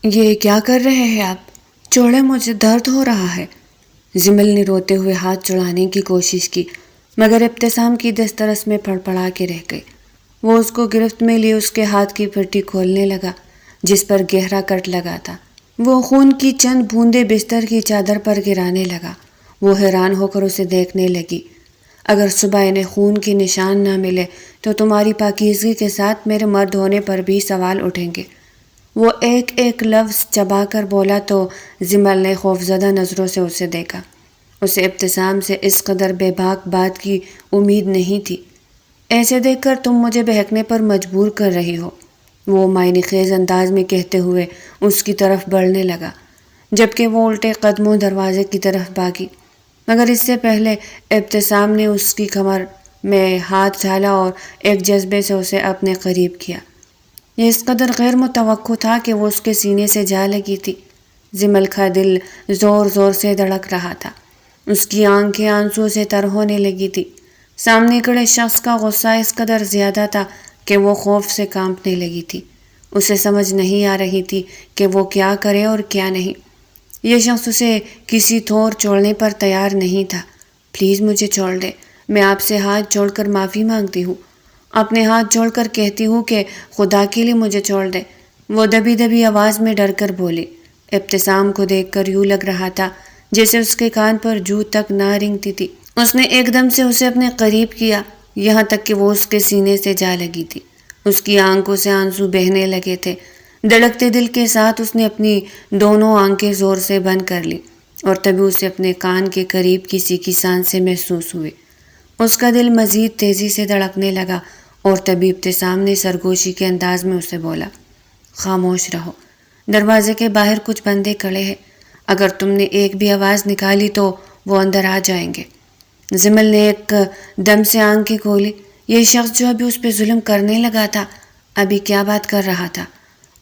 یہ کیا کر رہے ہیں آپ؟ چھوڑے، مجھے درد ہو رہا ہے۔ زمل نے روتے ہوئے ہاتھ چڑھانے کی کوشش کی، مگر ابتسام کی دسترس میں پڑپڑا کے رہ گئی۔ وہ اس کو گرفت میں لیے اس کے ہاتھ کی پٹی کھولنے لگا جس پر گہرا کٹ لگا تھا۔ وہ خون کی چند بوندیں بستر کی چادر پر گرانے لگا۔ وہ حیران ہو کر اسے دیکھنے لگی۔ اگر صبح انہیں خون کے نشان نہ ملے تو تمہاری پاکیزگی کے ساتھ میرے مرد ہونے پر بھی سوال اٹھیں گے۔ وہ ایک ایک لفظ چبا کر بولا تو زمل نے خوفزدہ نظروں سے اسے دیکھا۔ اسے ابتسام سے اس قدر بے باک بات کی امید نہیں تھی۔ ایسے دیکھ کر تم مجھے بہکنے پر مجبور کر رہی ہو، وہ معنی خیز انداز میں کہتے ہوئے اس کی طرف بڑھنے لگا، جبکہ وہ الٹے قدموں دروازے کی طرف بھاگی۔ مگر اس سے پہلے ابتسام نے اس کی کمر میں ہاتھ ڈالا اور ایک جذبے سے اسے اپنے قریب کیا۔ یہ اس قدر غیر متوقع تھا کہ وہ اس کے سینے سے جا لگی تھی۔ زمل کا دل زور زور سے دھڑک رہا تھا۔ اس کی آنکھیں آنسو سے تر ہونے لگی تھی۔ سامنے کھڑے شخص کا غصہ اس قدر زیادہ تھا کہ وہ خوف سے کانپنے لگی تھی۔ اسے سمجھ نہیں آ رہی تھی کہ وہ کیا کرے اور کیا نہیں۔ یہ شخص اسے کسی طور چھوڑنے پر تیار نہیں تھا۔ پلیز مجھے چھوڑ دے، میں آپ سے ہاتھ جوڑ کر معافی مانگتی ہوں، اپنے ہاتھ جوڑ کر کہتی ہوں کہ خدا کے لیے مجھے چھوڑ دے، وہ دبی دبی آواز میں ڈر کر بولی۔ ابتسام کو دیکھ کر یوں لگ رہا تھا جیسے اس کے کان پر جوں تک نہ رینگتی تھی۔ اس نے ایک دم سے اسے اپنے قریب کیا، یہاں تک کہ وہ اس کے سینے سے جا لگی تھی۔ اس کی آنکھوں سے آنسو بہنے لگے تھے۔ دھڑکتے دل کے ساتھ اس نے اپنی دونوں آنکھیں زور سے بند کر لی اور تبھی اسے اپنے کان کے قریب کسی کی سانسیں محسوس ہوئی۔ اس کا دل مزید تیزی سے دھڑکنے لگا اور تبھی ابتسام نے سرگوشی کے انداز میں اسے بولا، خاموش رہو، دروازے کے باہر کچھ بندے کھڑے ہیں، اگر تم نے ایک بھی آواز نکالی تو وہ اندر آ جائیں گے۔ زمل نے ایک دم سے آنکھیں کھولی۔ یہ شخص جو ابھی اس پہ ظلم کرنے لگا تھا ابھی کیا بات کر رہا تھا؟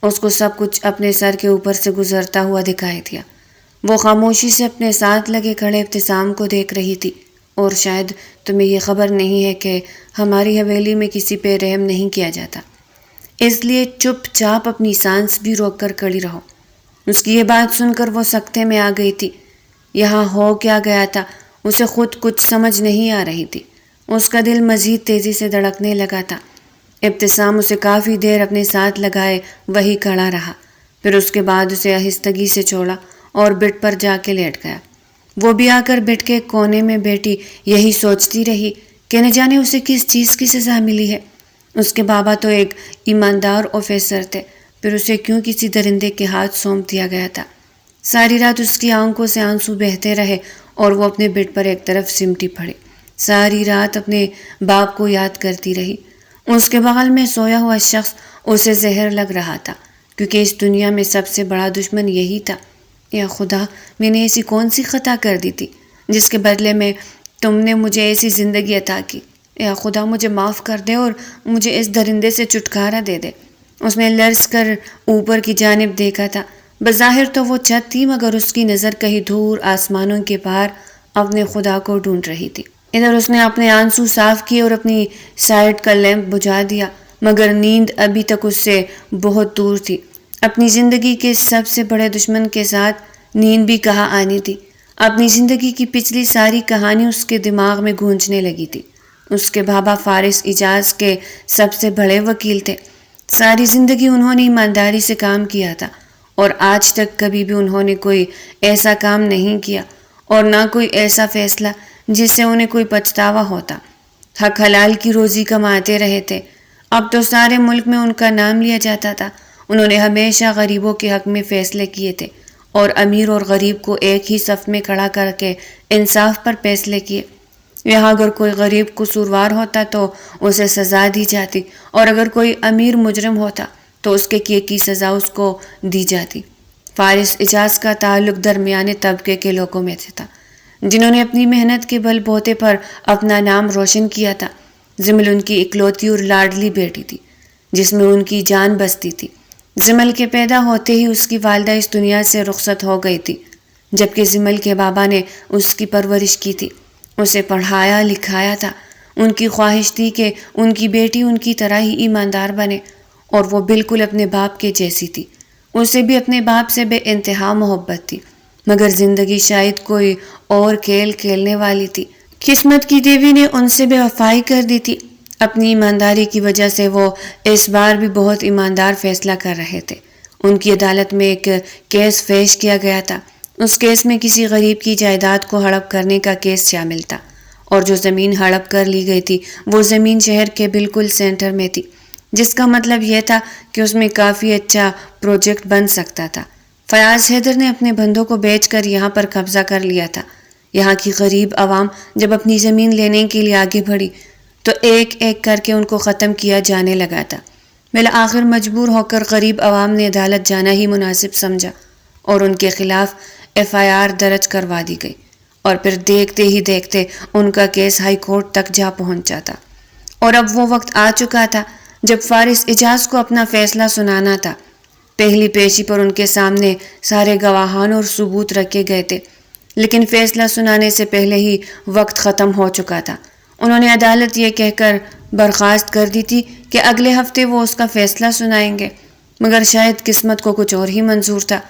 اس کو سب کچھ اپنے سر کے اوپر سے گزرتا ہوا دکھائی دیا۔ وہ خاموشی سے اپنے ساتھ لگے کھڑے ابتسام کو دیکھ رہی تھی۔ اور شاید تمہیں یہ خبر نہیں ہے کہ ہماری حویلی میں کسی پہ رحم نہیں کیا جاتا، اس لیے چپ چاپ اپنی سانس بھی روک کر کھڑی رہو۔ اس کی یہ بات سن کر وہ سکتے میں آ گئی تھی۔ یہاں ہو کیا گیا تھا اسے خود کچھ سمجھ نہیں آ رہی تھی۔ اس کا دل مزید تیزی سے دھڑکنے لگا تھا۔ ابتسام اسے کافی دیر اپنے ساتھ لگائے وہی کھڑا رہا، پھر اس کے بعد اسے آہستگی سے چھوڑا اور بٹ پر جا کے لیٹ گیا۔ وہ بھی آ کر بٹ کے کونے میں بیٹھی یہی سوچتی رہی کہ نہ جانے اسے کس چیز کی سزا ملی ہے۔ اس کے بابا تو ایک ایماندار آفیسر تھے، پھر اسے کیوں کسی درندے کے ہاتھ سونپ دیا گیا تھا؟ ساری رات اس کی آنکھوں سے آنسو بہتے رہے اور وہ اپنے بیڈ پر ایک طرف سمٹی پڑی۔ ساری رات اپنے باپ کو یاد کرتی رہی۔ اس کے بغل میں سویا ہوا شخص اسے زہر لگ رہا تھا، کیونکہ اس دنیا میں سب سے بڑا دشمن یہی تھا۔ یا خدا، میں نے ایسی کون سی خطا کر دی تھی جس کے بدلے میں تم نے مجھے ایسی زندگی عطا کی؟ یا خدا، مجھے معاف کر دے اور مجھے اس درندے سے چھٹکارا دے دے۔ اس نے لرز کر اوپر کی جانب دیکھا تھا۔ بظاہر تو وہ چھت تھی، مگر اس کی نظر کہیں دور آسمانوں کے پار اپنے خدا کو ڈھونڈ رہی تھی۔ ادھر اس نے اپنے آنسو صاف کیے اور اپنی سائڈ کا لیمپ بجھا دیا، مگر نیند ابھی تک اس سے بہت دور تھی۔ اپنی زندگی کے سب سے بڑے دشمن کے ساتھ نیند بھی کہاں آنی تھی؟ اپنی زندگی کی پچھلی ساری کہانی اس کے دماغ میں گونجنے لگی تھی۔ اس کے بابا فارس اجاز کے سب سے بڑے وکیل تھے۔ ساری زندگی انہوں نے ایمانداری سے کام کیا تھا اور آج تک کبھی بھی انہوں نے کوئی ایسا کام نہیں کیا اور نہ کوئی ایسا فیصلہ جس سے انہیں کوئی پچھتاوا ہوتا۔ حق حلال کی روزی کماتے رہے تھے۔ اب تو سارے ملک میں ان کا نام لیا جاتا تھا۔ انہوں نے ہمیشہ غریبوں کے حق میں فیصلے کیے تھے اور امیر اور غریب کو ایک ہی صف میں کھڑا کر کے انصاف پر فیصلے کیے۔ یہاں اگر کوئی غریب قصوروار ہوتا تو اسے سزا دی جاتی، اور اگر کوئی امیر مجرم ہوتا تو اس کے کیے کی سزا اس کو دی جاتی۔ فارس اجاز کا تعلق درمیانے طبقے کے لوگوں میں سے تھا، جنہوں نے اپنی محنت کے بل بوتے پر اپنا نام روشن کیا تھا۔ زمل ان کی اکلوتی اور لاڈلی بیٹی تھی جس میں ان کی جان بستی تھی۔ زمل کے پیدا ہوتے ہی اس کی والدہ اس دنیا سے رخصت ہو گئی تھی، جبکہ زمل کے بابا نے اس کی پرورش کی تھی، اسے پڑھایا لکھایا تھا۔ ان کی خواہش تھی کہ ان کی بیٹی ان کی طرح ہی ایماندار بنے، اور وہ بالکل اپنے باپ کے جیسی تھی۔ اسے بھی اپنے باپ سے بے انتہا محبت تھی، مگر زندگی شاید کوئی اور کھیل کھیلنے والی تھی۔ قسمت کی دیوی نے ان سے بے وفائی کر دی تھی۔ اپنی ایمانداری کی وجہ سے وہ اس بار بھی بہت ایماندار فیصلہ کر رہے تھے۔ ان کی عدالت میں ایک کیس پیش کیا گیا تھا۔ اس کیس میں کسی غریب کی جائیداد کو ہڑپ کرنے کا کیس شامل تھا، اور جو زمین ہڑپ کر لی گئی تھی وہ زمین شہر کے بالکل سینٹر میں تھی، جس کا مطلب یہ تھا کہ اس میں کافی اچھا پروجیکٹ بن سکتا تھا۔ فیاض حیدر نے اپنے بندوں کو بیچ کر یہاں پر قبضہ کر لیا تھا۔ یہاں کی غریب عوام جب اپنی زمین لینے کے لیے آگے بڑھی تو ایک ایک کر کے ان کو ختم کیا جانے لگا تھا۔ بالآخر مجبور ہو کر غریب عوام نے عدالت جانا ہی مناسب سمجھا اور ان کے خلاف FIR درج کروا دی گئی، اور پھر دیکھتے ہی دیکھتے ان کا کیس ہائی کورٹ تک جا پہنچا تھا۔ اور اب وہ وقت آ چکا تھا جب فارس اجاز کو اپنا فیصلہ سنانا تھا۔ پہلی پیشی پر ان کے سامنے سارے گواہان اور ثبوت رکھے گئے تھے، لیکن فیصلہ سنانے سے پہلے ہی وقت ختم ہو چکا تھا۔ انہوں نے عدالت یہ کہہ کر برخاست کر دی تھی کہ اگلے ہفتے وہ اس کا فیصلہ سنائیں گے، مگر شاید قسمت کو کچھ اور ہی منظور تھا۔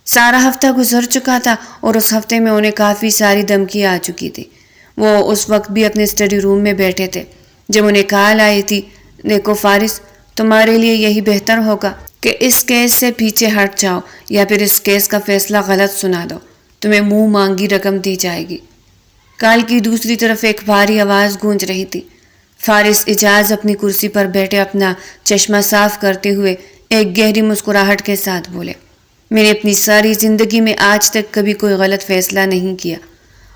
سارا ہفتہ گزر چکا تھا اور اس ہفتے میں انہیں کافی ساری دھمکی آ چکی تھی۔ وہ اس وقت بھی اپنے اسٹڈی روم میں بیٹھے تھے جب انہیں کال آئی تھی، دیکھو فارس، تمہارے لیے یہی بہتر ہوگا کہ اس کیس سے پیچھے ہٹ جاؤ یا پھر اس کیس کا فیصلہ غلط سنا دو، تمہیں منہ مانگی رقم دی جائے گی۔ کال کی دوسری طرف ایک بھاری آواز گونج رہی تھی۔ فارس اجاز اپنی کرسی پر بیٹھے اپنا چشمہ صاف کرتے ہوئے ایک گہری مسکراہٹ کے ساتھ بولے، میں نے اپنی ساری زندگی میں آج تک کبھی کوئی غلط فیصلہ نہیں کیا،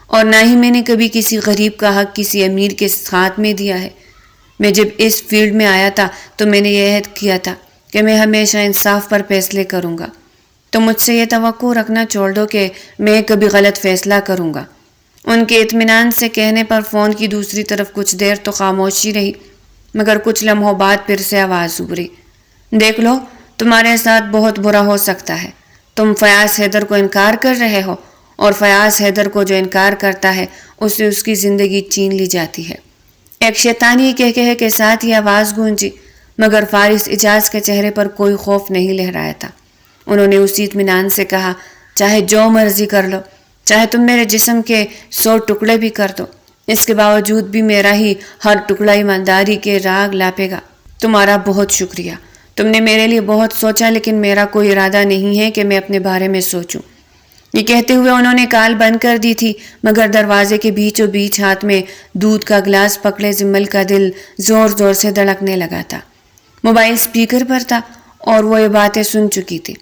اور نہ ہی میں نے کبھی کسی غریب کا حق کسی امیر کے ہاتھ میں دیا ہے۔ میں جب اس فیلڈ میں آیا تھا تو میں نے یہ عہد کیا تھا کہ میں ہمیشہ انصاف پر فیصلے کروں گا، تو مجھ سے یہ توقع رکھنا چھوڑ دو کہ میں کبھی غلط فیصلہ کروں گا۔ ان کے اطمینان سے کہنے پر فون کی دوسری طرف کچھ دیر تو خاموشی رہی، مگر کچھ لمحوں بعد پھر سے آواز ابھری، دیکھ لو، تمہارے ساتھ بہت برا ہو سکتا ہے۔ تم فیاض حیدر کو انکار کر رہے ہو، اور فیاض حیدر کو جو انکار کرتا ہے اسے اس کی زندگی چھین لی جاتی ہے۔ ایک شیطانی کہکہے کے ساتھ یہ آواز گونجی، مگر فارس اجاز کے چہرے پر کوئی خوف نہیں لہرایا تھا۔ انہوں نے اسی اطمینان سے کہا، چاہے جو مرضی کر لو، چاہے تم میرے جسم کے 100 ٹکڑے بھی کر دو، اس کے باوجود بھی میرا ہی ہر ٹکڑا ایمانداری کے راگ لاپے گا۔ تمہارا بہت شکریہ، تم نے میرے لیے بہت سوچا، لیکن میرا کوئی ارادہ نہیں ہے کہ میں اپنے بارے میں سوچوں۔ یہ کہتے ہوئے انہوں نے کال بند کر دی تھی، مگر دروازے کے بیچوں بیچ ہاتھ میں دودھ کا گلاس پکڑے زمل کا دل زور زور سے دھڑکنے لگا تھا۔ موبائل سپیکر پر تھا اور وہ یہ باتیں سن چکی تھی۔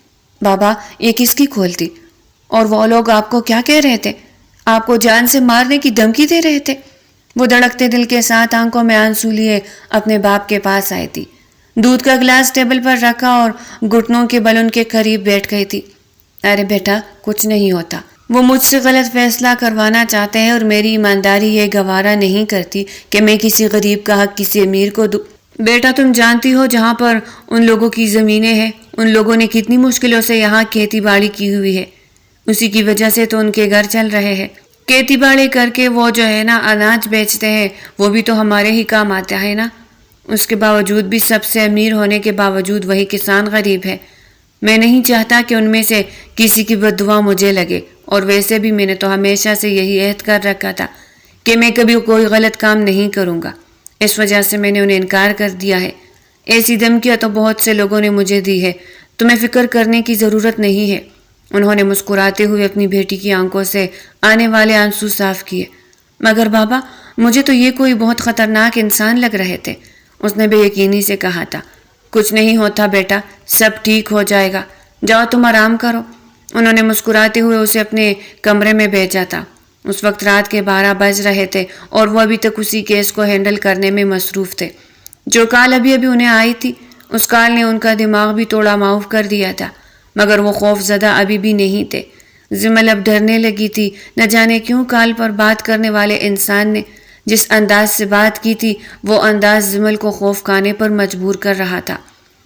بابا، یہ کس کی کھول تھی؟ اور وہ لوگ آپ کو کیا کہہ رہے تھے؟ آپ کو جان سے مارنے کی دھمکی دے رہے تھے؟ وہ دھڑکتے دل کے ساتھ آنکھوں میں آنسو لیے اپنے باپ کے پاس آئی تھی۔ دودھ کا گلاس ٹیبل پر رکھا اور گھٹنوں کے بل ان کے قریب بیٹھ گئی تھی۔ ارے بیٹا، کچھ نہیں ہوتا۔ وہ مجھ سے غلط فیصلہ کروانا چاہتے ہیں اور میری ایمانداری یہ گوارا نہیں کرتی کہ میں کسی غریب کا حق کسی امیر کو دوں۔ بیٹا، تم جانتی ہو جہاں پر ان لوگوں کی زمینیں ہیں، ان لوگوں نے کتنی مشکلوں سے یہاں کھیتی باڑی کی ہوئی ہے، اسی کی وجہ سے تو ان کے گھر چل رہے ہیں۔ کھیتی باڑی کر کے وہ جو ہے نا اناج بیچتے ہیں، وہ بھی تو ہمارے ہی کام آتا ہے نا۔ اس کے باوجود بھی سب سے امیر ہونے کے باوجود وہی کسان غریب ہے۔ میں نہیں چاہتا کہ ان میں سے کسی کی بد دعا مجھے لگے، اور ویسے بھی میں نے تو ہمیشہ سے یہی عہد کر رکھا تھا کہ میں کبھی کوئی غلط کام نہیں کروں گا۔ اس وجہ سے میں نے انہیں انکار کر دیا ہے۔ ایسی دھمکیاں تو بہت سے لوگوں نے مجھے دی ہے، تمہیں فکر کرنے کی ضرورت نہیں ہے۔ انہوں نے مسکراتے ہوئے اپنی بیٹی کی آنکھوں سے آنے والے آنسو صاف کیے۔ مگر بابا، مجھے تو یہ کوئی بہت خطرناک انسان لگ رہے تھے، اس نے بے یقینی سے کہا تھا۔ کچھ نہیں ہوتا بیٹا، سب ٹھیک ہو جائے گا، جاؤ تم آرام کرو۔ انہوں نے مسکراتے ہوئے اسے اپنے کمرے میں بھیجا تھا۔ اس وقت رات کے 12 بج رہے تھے اور وہ ابھی تک اسی کیس کو ہینڈل کرنے میں مصروف تھے۔ جو کال ابھی انہیں آئی تھی، اس کال نے ان کا دماغ بھی توڑا معاف کر دیا تھا، مگر وہ خوف زدہ ابھی بھی نہیں تھے۔ زمل اب ڈرنے لگی تھی، نہ جانے کیوں کال پر بات کرنے والے انسان نے جس انداز سے بات کی تھی، وہ انداز زمل کو خوف کھانے پر مجبور کر رہا تھا،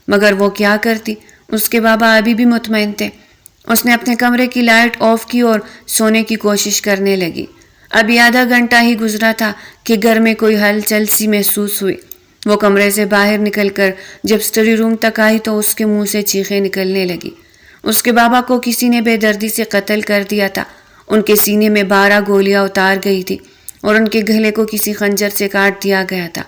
مگر وہ کیا کرتی؟ اس کے بابا ابھی بھی مطمئن تھے۔ اس نے اپنے کمرے کی لائٹ آف کی اور سونے کی کوشش کرنے لگی۔ ابھی آدھا گھنٹہ ہی گزرا تھا کہ گھر میں کوئی ہلچل سی محسوس ہوئی۔ وہ کمرے سے باہر نکل کر جب اسٹڈی روم تک آئی تو اس کے منہ سے چیخیں نکلنے لگی۔ اس کے بابا کو کسی نے بے دردی سے قتل کر دیا تھا۔ ان کے سینے میں 12 گولیاں اتار گئی تھی اور ان کے گلے کو کسی خنجر سے کاٹ دیا گیا تھا۔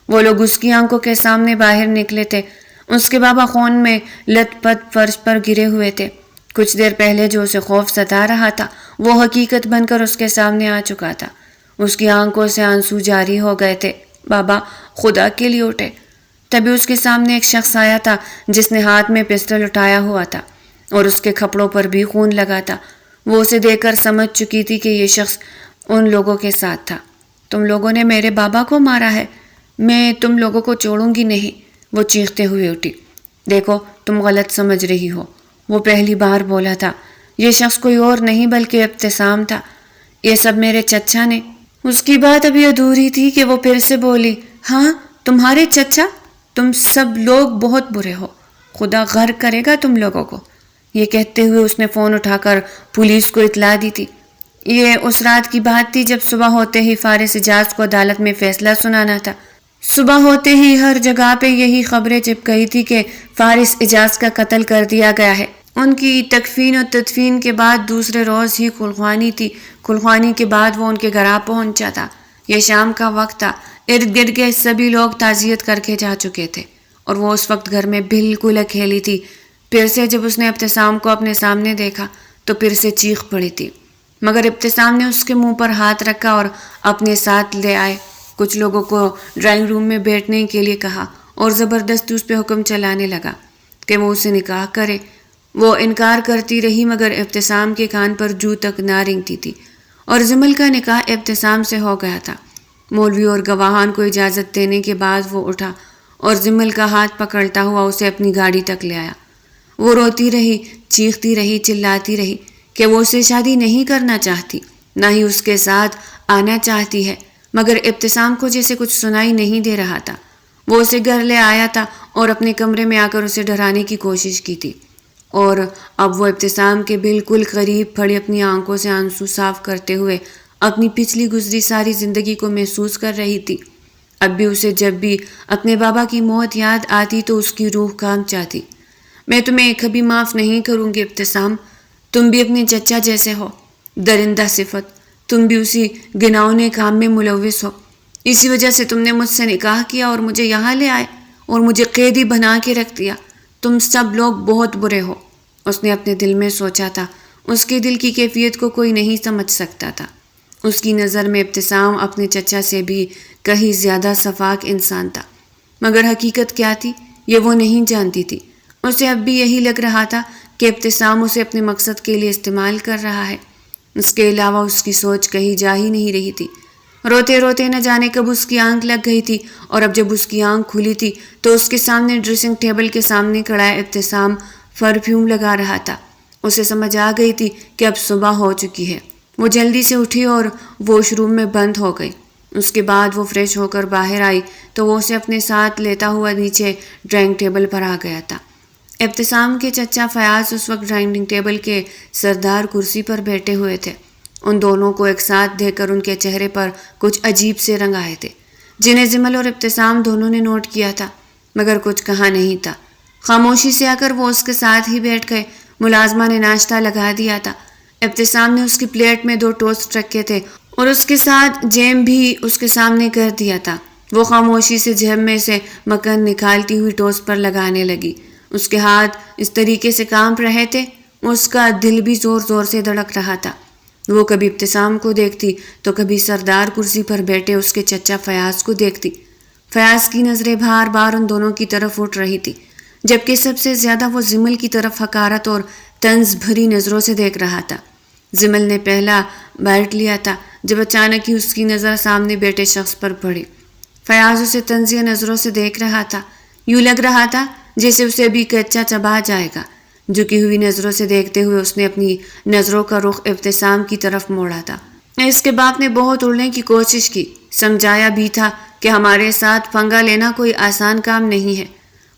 وہ لوگ اس کی آنکھوں کے سامنے باہر نکلے تھے۔ اس کے بابا خون میں لت پت فرش پر گرے ہوئے تھے۔ کچھ دیر پہلے جو اسے خوف ستا رہا تھا وہ حقیقت بن کر اس کے سامنے آ چکا تھا۔ اس کی آنکھوں سے آنسو جاری ہو گئے تھے۔ بابا خدا کے لیے اٹھے۔ تبھی اس کے سامنے ایک شخص آیا تھا جس نے ہاتھ میں پسٹل اٹھایا ہوا تھا اور اس کے کپڑوں پر بھی خون لگا تھا۔ وہ اسے دیکھ کر سمجھ چکی تھی کہ یہ شخص ان لوگوں کے ساتھ تھا۔ تم لوگوں نے میرے بابا کو مارا ہے، میں تم لوگوں کو چھوڑوں گی نہیں، وہ چیختے ہوئے اٹھی۔ دیکھو تم غلط سمجھ رہی ہو، وہ پہلی بار بولا تھا۔ یہ شخص کوئی اور نہیں بلکہ ابتسام تھا۔ یہ سب میرے چچا نے۔ اس کی بات ابھی ادھوری تھی کہ وہ پھر سے بولی، ہاں تمہارے چچا؟ تم سب لوگ بہت برے ہو، خدا غرق کرے گا تم لوگوں کو۔ یہ کہتے ہوئے اس نے فون اٹھا کر پولیس کو اطلاع دی تھی۔ یہ اس رات کی بات تھی جب صبح ہوتے ہی فارس اجاز کو عدالت میں فیصلہ سنانا تھا۔ صبح ہوتے ہی ہر جگہ پہ یہی خبریں چپ گئی تھی کہ فارس اجاز کا قتل کر دیا گیا ہے۔ ان کی تکفین و تدفین کے بعد دوسرے روز ہی کلخوانی تھی۔ کلخوانی کے بعد وہ ان کے گھر آ پہنچا تھا۔ یہ شام کا وقت تھا۔ ارد گرد کے سبھی لوگ تعزیت کر کے جا چکے تھے اور وہ اس وقت گھر میں بالکل اکیلی تھی۔ پھر سے جب اس نے ابتسام کو اپنے سامنے دیکھا تو پھر سے چیخ پڑی تھی، مگر ابتسام نے اس کے منہ پر ہاتھ رکھا اور اپنے ساتھ لے آئے۔ کچھ لوگوں کو ڈرائنگ روم میں بیٹھنے کے لیے کہا اور زبردستی اس پہ حکم چلانے لگا کہ وہ اسے نکاح کرے۔ وہ انکار کرتی رہی مگر ابتسام کے کان پر جو تک نہ رینگتی تھی اور زمل کا نکاح ابتسام سے ہو گیا تھا۔ مولوی اور گواہان کو اجازت دینے کے بعد وہ اٹھا اور زمل کا ہاتھ پکڑتا ہوا اسے اپنی گاڑی تک لے آیا۔ وہ روتی رہی، چیختی رہی، چلاتی رہی کہ وہ اسے شادی نہیں کرنا چاہتی، نہ ہی اس کے ساتھ آنا چاہتی ہے، مگر ابتسام کو جیسے کچھ سنائی نہیں دے رہا تھا۔ وہ اسے گھر لے آیا تھا اور اپنے کمرے میں آ کر اسے ڈرانے کی کوشش کی تھی، اور اب وہ ابتسام کے بالکل قریب کھڑی اپنی آنکھوں سے آنسو صاف کرتے ہوئے اپنی پچھلی گزری ساری زندگی کو محسوس کر رہی تھی۔ اب بھی اسے جب بھی اپنے بابا کی موت یاد آتی تو اس کی روح کانپ جاتی۔ میں تمہیں کبھی معاف نہیں کروں گی ابتسام، تم بھی اپنے چچا جیسے ہو، درندہ صفت، تم بھی اسی گناؤنے کام میں ملوث ہو۔ اسی وجہ سے تم نے مجھ سے نکاح کیا اور مجھے یہاں لے آئے اور مجھے قیدی بنا کے رکھ دیا۔ تم سب لوگ بہت برے ہو۔ اس نے اپنے دل میں سوچا تھا۔ اس کے دل کی کیفیت کو کوئی نہیں سمجھ سکتا تھا۔ اس کی نظر میں ابتسام اپنے چچا سے بھی کہیں زیادہ شفاق انسان تھا، مگر حقیقت کیا تھی یہ وہ نہیں جانتی تھی۔ اسے اب بھی یہی لگ رہا تھا کہ ابتسام اسے اپنے مقصد کے لیے استعمال کر رہا ہے۔ اس کے علاوہ اس کی سوچ کہیں جا ہی نہیں رہی تھی۔ روتے روتے نہ جانے کب اس کی آنکھ لگ گئی تھی، اور اب جب اس کی آنکھ کھلی تھی تو اس کے سامنے ڈریسنگ ٹیبل کے سامنے کھڑا ابتسام پرفیوم لگا رہا تھا۔ اسے سمجھ آ گئی تھی کہ اب صبح ہو چکی ہے۔ وہ جلدی سے اٹھی اور واش روم میں بند ہو گئی۔ اس کے بعد وہ فریش ہو کر باہر آئی تو وہ اسے اپنے ساتھ لیتا ہوا نیچے ڈرائنگ ٹیبل پر آ گیا تھا۔ ابتسام کے چچا فیاض اس وقت ڈرائنگ ٹیبل کے سردار کرسی پر بیٹھے ہوئے تھے۔ ان دونوں کو ایک ساتھ دیکھ کر ان کے چہرے پر کچھ عجیب سے رنگ آئے تھے، جنہیں زمل اور ابتسام دونوں نے نوٹ کیا تھا، مگر کچھ کہا نہیں تھا۔ خاموشی سے آ کر وہ اس کے ساتھ ہی بیٹھ گئے۔ ملازمہ نے ناشتہ لگا دیا تھا۔ ابتسام نے اس کی پلیٹ میں 2 ٹوسٹ رکھے تھے اور اس کے ساتھ جیم بھی اس کے سامنے کر دیا تھا۔ وہ خاموشی سے جیب میں سے مکھن نکالتی ہوئی ٹوسٹ پر لگانے لگی۔ اس کے ہاتھ اس طریقے سے کانپ رہے تھے، اس کا دل بھی زور زور سے دھڑک رہا تھا۔ وہ کبھی ابتسام کو دیکھتی تو کبھی سردار کرسی پر بیٹھے اس کے چچا فیاض کو دیکھتی۔ فیاض کی نظریں بار بار ان دونوں کی طرف اٹھ رہی تھی، جبکہ سب سے زیادہ وہ زمل کی طرف حقارت اور طنز بھری نظروں سے دیکھ رہا تھا۔ زمل نے پہلا بائٹ لیا تھا جب اچانک ہی اس کی نظر سامنے بیٹھے شخص پر پڑی۔ فیاض اسے طنزیہ نظروں سے دیکھ رہا تھا، یوں لگ رہا تھا جیسے اسے بھی کچا چبا جائے گا۔ جھکی ہوئی نظروں سے دیکھتے ہوئے اس نے اپنی نظروں کا رخ ابتسام کی طرف موڑا تھا۔ اس کے باپ نے بہت اڑنے کی کوشش کی، سمجھایا بھی تھا کہ ہمارے ساتھ پنگا لینا کوئی آسان کام نہیں ہے،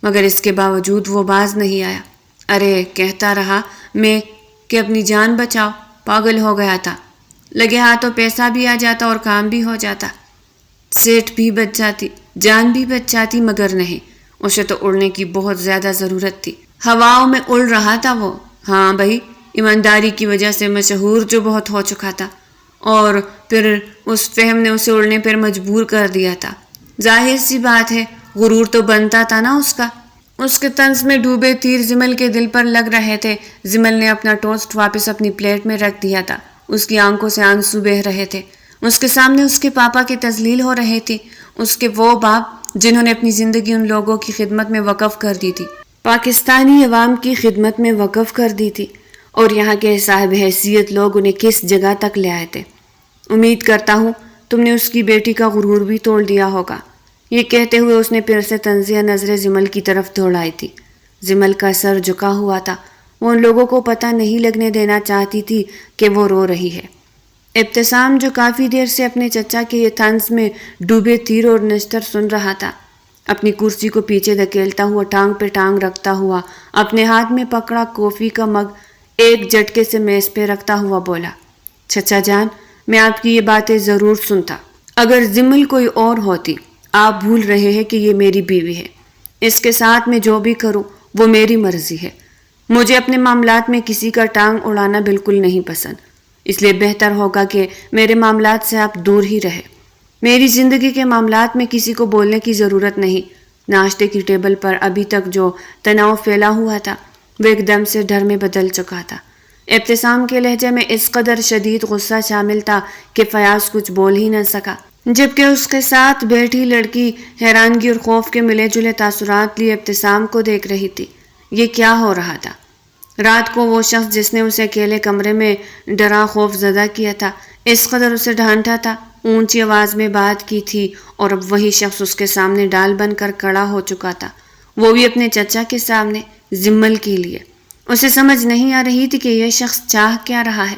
مگر اس کے باوجود وہ باز نہیں آیا۔ ارے کہتا رہا میں کہ اپنی جان بچاؤ، پاگل ہو گیا تھا، لگے ہاتھوں پیسہ بھی آ جاتا اور کام بھی ہو جاتا، سیٹ بھی بچ جاتی، جان بھی بچ جاتی، مگر نہیں، اسے تو اڑنے کی بہت زیادہ ضرورت تھی۔ ہواؤں میں اڑ رہا تھا وہ، ہاں بھائی، ایمانداری کی وجہ سے مشہور جو بہت ہو چکا تھا، اور پھر اس فہم نے اسے اڑنے پر مجبور کر دیا تھا۔ ظاہر سی بات ہے، غرور تو بنتا تھا نا اس کا۔ اس کے طنز میں ڈوبے تیر زمل کے دل پر لگ رہے تھے۔ زمل نے اپنا ٹوسٹ واپس اپنی پلیٹ میں رکھ دیا تھا۔ اس کی آنکھوں سے آنسو بہہ رہے تھے۔ اس کے سامنے اس کے پاپا کی تذلیل ہو رہی تھی، اس کے وہ باپ جنہوں نے اپنی زندگی ان لوگوں کی خدمت میں وقف کر دی تھی، پاکستانی عوام کی خدمت میں وقف کر دی تھی، اور یہاں کے صاحب حیثیت لوگ انہیں کس جگہ تک لے آئے تھے۔ امید کرتا ہوں تم نے اس کی بیٹی کا غرور بھی توڑ دیا ہوگا۔ یہ کہتے ہوئے اس نے پھر سے طنزیہ نظریں زمل کی طرف دوڑائی تھی۔ زمل کا سر جھکا ہوا تھا۔ وہ ان لوگوں کو پتہ نہیں لگنے دینا چاہتی تھی کہ وہ رو رہی ہے۔ ابتسام جو کافی دیر سے اپنے چچا کے یہ طنز میں ڈوبے تیر اور نشتر سن رہا تھا، اپنی کرسی کو پیچھے دھکیلتا ہوا ٹانگ پہ ٹانگ رکھتا ہوا اپنے ہاتھ میں پکڑا کافی کا مگ ایک جھٹکے سے میز پہ رکھتا ہوا بولا، چچا جان، میں آپ کی یہ باتیں ضرور سنتا۔ اگر زمل کوئی اور ہوتی، آپ بھول رہے ہیں کہ یہ میری بیوی ہے۔ اس کے ساتھ میں جو بھی کروں وہ میری مرضی ہے۔ مجھے اپنے معاملات میں کسی کا ٹانگ اڑانا بالکل نہیں پسند، اس لیے بہتر ہوگا کہ میرے معاملات سے آپ دور ہی رہیں۔ میری زندگی کے معاملات میں کسی کو بولنے کی ضرورت نہیں۔ ناشتے کی ٹیبل پر ابھی تک جو تناؤ پھیلا ہوا تھا وہ ایک دم سے ڈر میں بدل چکا تھا۔ ابتسام کے لہجے میں اس قدر شدید غصہ شامل تھا کہ فیاض کچھ بول ہی نہ سکا، جبکہ اس کے ساتھ بیٹھی لڑکی حیرانگی اور خوف کے ملے جلے تاثرات لیے ابتسام کو دیکھ رہی تھی۔ یہ کیا ہو رہا تھا؟ رات کو وہ شخص جس نے اسے اکیلے کمرے میں ڈرا خوف زدہ کیا تھا، اس قدر اسے ڈھانٹا تھا، اونچی آواز میں بات کی تھی، اور اب وہی شخص اس کے سامنے ڈال بن کر کھڑا ہو چکا تھا، وہ بھی اپنے چچا کے سامنے، زمل کے لیے۔ اسے سمجھ نہیں آ رہی تھی کہ یہ شخص چاہ کیا رہا ہے۔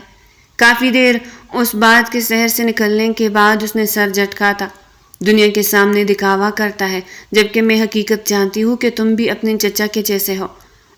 کافی دیر اس بات کے سحر سے نکلنے کے بعد اس نے سر جھٹکا تھا۔ دنیا کے سامنے دکھاوا کرتا ہے، جبکہ میں حقیقت جانتی ہوں کہ تم بھی اپنے چچا کے جیسے ہو،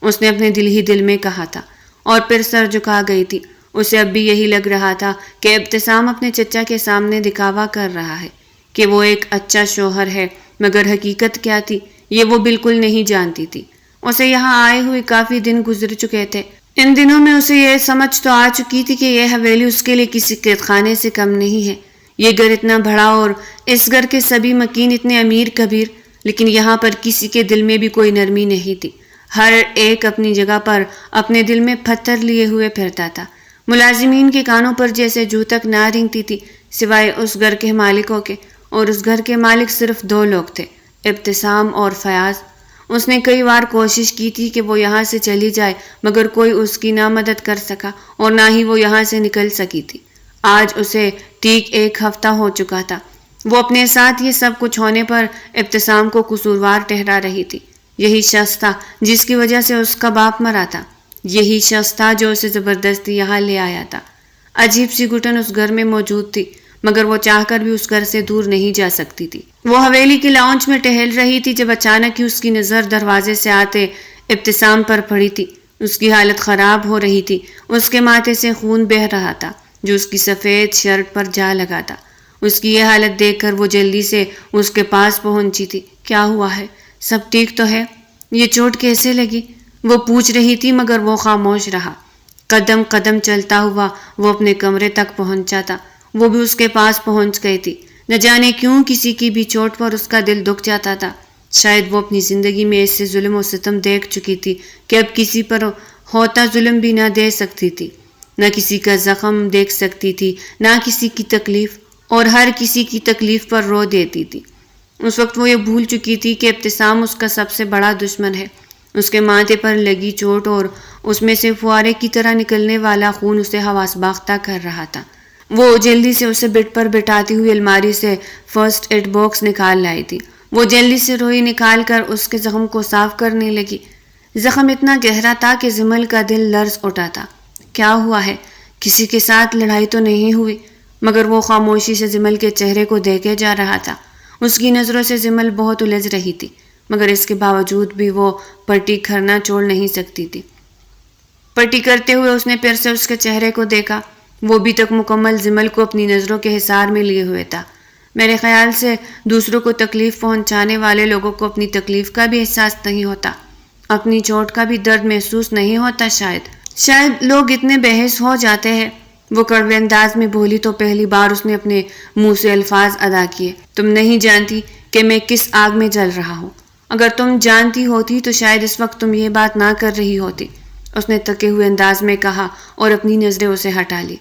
اس نے اپنے دل ہی دل میں کہا تھا، اور پھر سر جھکا گئی تھی۔ اسے اب بھی یہی لگ رہا تھا کہ ابتسام اپنے چچا کے سامنے دکھاوا کر رہا ہے کہ وہ ایک اچھا شوہر ہے، مگر حقیقت کیا تھی یہ وہ بالکل نہیں جانتی تھی۔ اسے یہاں آئے ہوئے کافی دن گزر چکے تھے۔ ان دنوں میں اسے یہ سمجھ تو آ چکی تھی کہ یہ حویلی اس کے لیے کسی قید خانے سے کم نہیں ہے۔ یہ گھر اتنا بڑا اور اس گھر کے سبھی مکین اتنے امیر کبیر، لیکن یہاں پر کسی کے دل میں بھی کوئی نرمی نہیں تھی۔ ہر ایک اپنی جگہ پر اپنے دل میں پتھر لیے ہوئے پھرتا تھا۔ ملازمین کے کانوں پر جیسے جوں تک نہ رینگتی تھی، سوائے اس گھر کے مالکوں کے، اور اس گھر کے مالک صرف دو لوگ تھے، ابتسام اور فیاض۔ اس نے کئی بار کوشش کی تھی کہ وہ یہاں سے چلی جائے، مگر کوئی اس کی نہ مدد کر سکا اور نہ ہی وہ یہاں سے نکل سکی تھی۔ آج اسے ٹھیک ایک ہفتہ ہو چکا تھا۔ وہ اپنے ساتھ یہ سب کچھ ہونے پر ابتسام کو قصوروار ٹھہرا رہی تھی۔ یہی شخص تھا جس کی وجہ سے اس کا باپ مرا تھا، یہی شخص تھا جو اسے زبردستی یہاں لے آیا تھا۔ عجیب سی گھٹن اس گھر میں موجود تھی، مگر وہ چاہ کر بھی اس گھر سے دور نہیں جا سکتی تھی۔ وہ حویلی کی لاؤنج میں ٹہل رہی تھی جب اچانک ہی اس کی نظر دروازے سے آتے ابتسام پر پڑی تھی۔ اس کی حالت خراب ہو رہی تھی، اس کے ماتھے سے خون بہہ رہا تھا جو اس کی سفید شرٹ پر جا لگا تھا۔ اس کی یہ حالت دیکھ کر وہ جلدی سے اس کے پاس پہنچی تھی۔ کیا ہوا ہے؟ سب ٹھیک تو ہے؟ یہ چوٹ کیسے لگی؟ وہ پوچھ رہی تھی، مگر وہ خاموش رہا۔ قدم قدم چلتا ہوا وہ اپنے کمرے تک پہنچا تھا۔ وہ بھی اس کے پاس پہنچ گئی تھی۔ نہ جانے کیوں کسی کی بھی چوٹ پر اس کا دل دکھ جاتا تھا۔ شاید وہ اپنی زندگی میں ایسے ظلم و ستم دیکھ چکی تھی کہ اب کسی پر ہوتا ظلم بھی نہ دے سکتی تھی، نہ کسی کا زخم دیکھ سکتی تھی، نہ کسی کی تکلیف، اور ہر کسی کی تکلیف پر رو دیتی تھی۔ اس وقت وہ یہ بھول چکی تھی کہ ابتسام اس کا سب سے بڑا دشمن ہے۔ اس کے ماتھے پر لگی چوٹ اور اس میں سے فوارے کی طرح نکلنے والا خون اسے حواس باختہ کر رہا تھا۔ وہ جلدی سے اسے بٹ پر بٹھاتی ہوئی الماری سے فرسٹ ایڈ باکس نکال لائی تھی۔ وہ جلدی سے روئی نکال کر اس کے زخم کو صاف کرنے لگی۔ زخم اتنا گہرا تھا کہ زمل کا دل لرز اٹھا تھا۔ کیا ہوا ہے؟ کسی کے ساتھ لڑائی تو نہیں ہوئی؟ مگر وہ خاموشی سے زمل کے چہرے کو دیکھے جا رہا تھا۔ اس کی نظروں سے زمل بہت الجھ رہی تھی، مگر اس کے باوجود بھی وہ پٹی کرنا چھوڑ نہیں سکتی تھی۔ پٹی کرتے ہوئے اس نے پھر سے اس کے چہرے کو دیکھا۔ وہ بھی تک مکمل زمل کو اپنی نظروں کے حصار میں لیے ہوئے تھا۔ میرے خیال سے دوسروں کو تکلیف پہنچانے والے لوگوں کو اپنی تکلیف کا بھی احساس نہیں ہوتا، اپنی چوٹ کا بھی درد محسوس نہیں ہوتا شاید۔ شاید لوگ اتنے بحث ہو جاتے ہیں، وہ کڑوے انداز میں بولی تو پہلی بار اس نے اپنے منہ سے الفاظ ادا کیے۔ تم نہیں جانتی کہ میں کس آگ میں جل رہا ہوں۔ اگر تم جانتی ہوتی تو شاید اس وقت تم یہ بات نہ کر رہی ہوتی، اس نے تکے ہوئے انداز میں کہا اور اپنی نظریں اسے ہٹا لی۔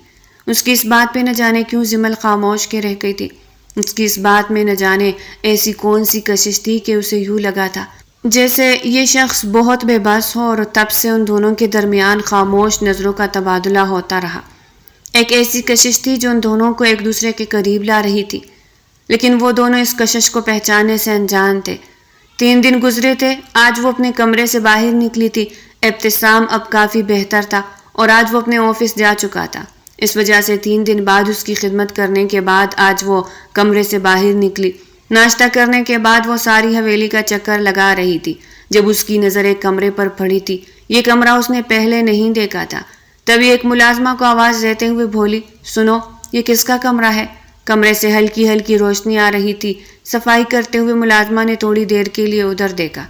اس کی اس بات پہ نہ جانے کیوں جمل خاموش کے رہ گئی تھی۔ اس کی اس بات میں نہ جانے ایسی کون سی کشش تھی کہ اسے یوں لگا تھا جیسے یہ شخص بہت بے بس ہو، اور تب سے ان دونوں کے درمیان خاموش نظروں کا تبادلہ ہوتا رہا۔ ایک ایسی کشش تھی جو ان دونوں کو ایک دوسرے کے قریب لا رہی تھی، لیکن وہ دونوں اس کشش کو پہچاننے سے انجان تھے۔ 3 دن گزرے تھے، آج وہ اپنے کمرے سے باہر نکلی تھی۔ ابتسام اب کافی بہتر تھا اور آج وہ اپنے آفس جا چکا تھا۔ اس وجہ سے 3 دن بعد اس کی خدمت کرنے کے بعد آج وہ کمرے سے باہر نکلی۔ ناشتہ کرنے کے بعد وہ ساری حویلی کا چکر لگا رہی تھی جب اس کی نظر ایک کمرے پر پڑی تھی۔ یہ کمرہ اس نے پہلے نہیں دیکھا تھا۔ تبھی ایک ملازمہ کو آواز دیتے ہوئے بولی، سنو، یہ کس کا کمرہ ہے؟ کمرے سے ہلکی ہلکی روشنی آ رہی تھی۔ صفائی کرتے ہوئے ملازمہ نے تھوڑی دیر کے لیے ادھر دیکھا،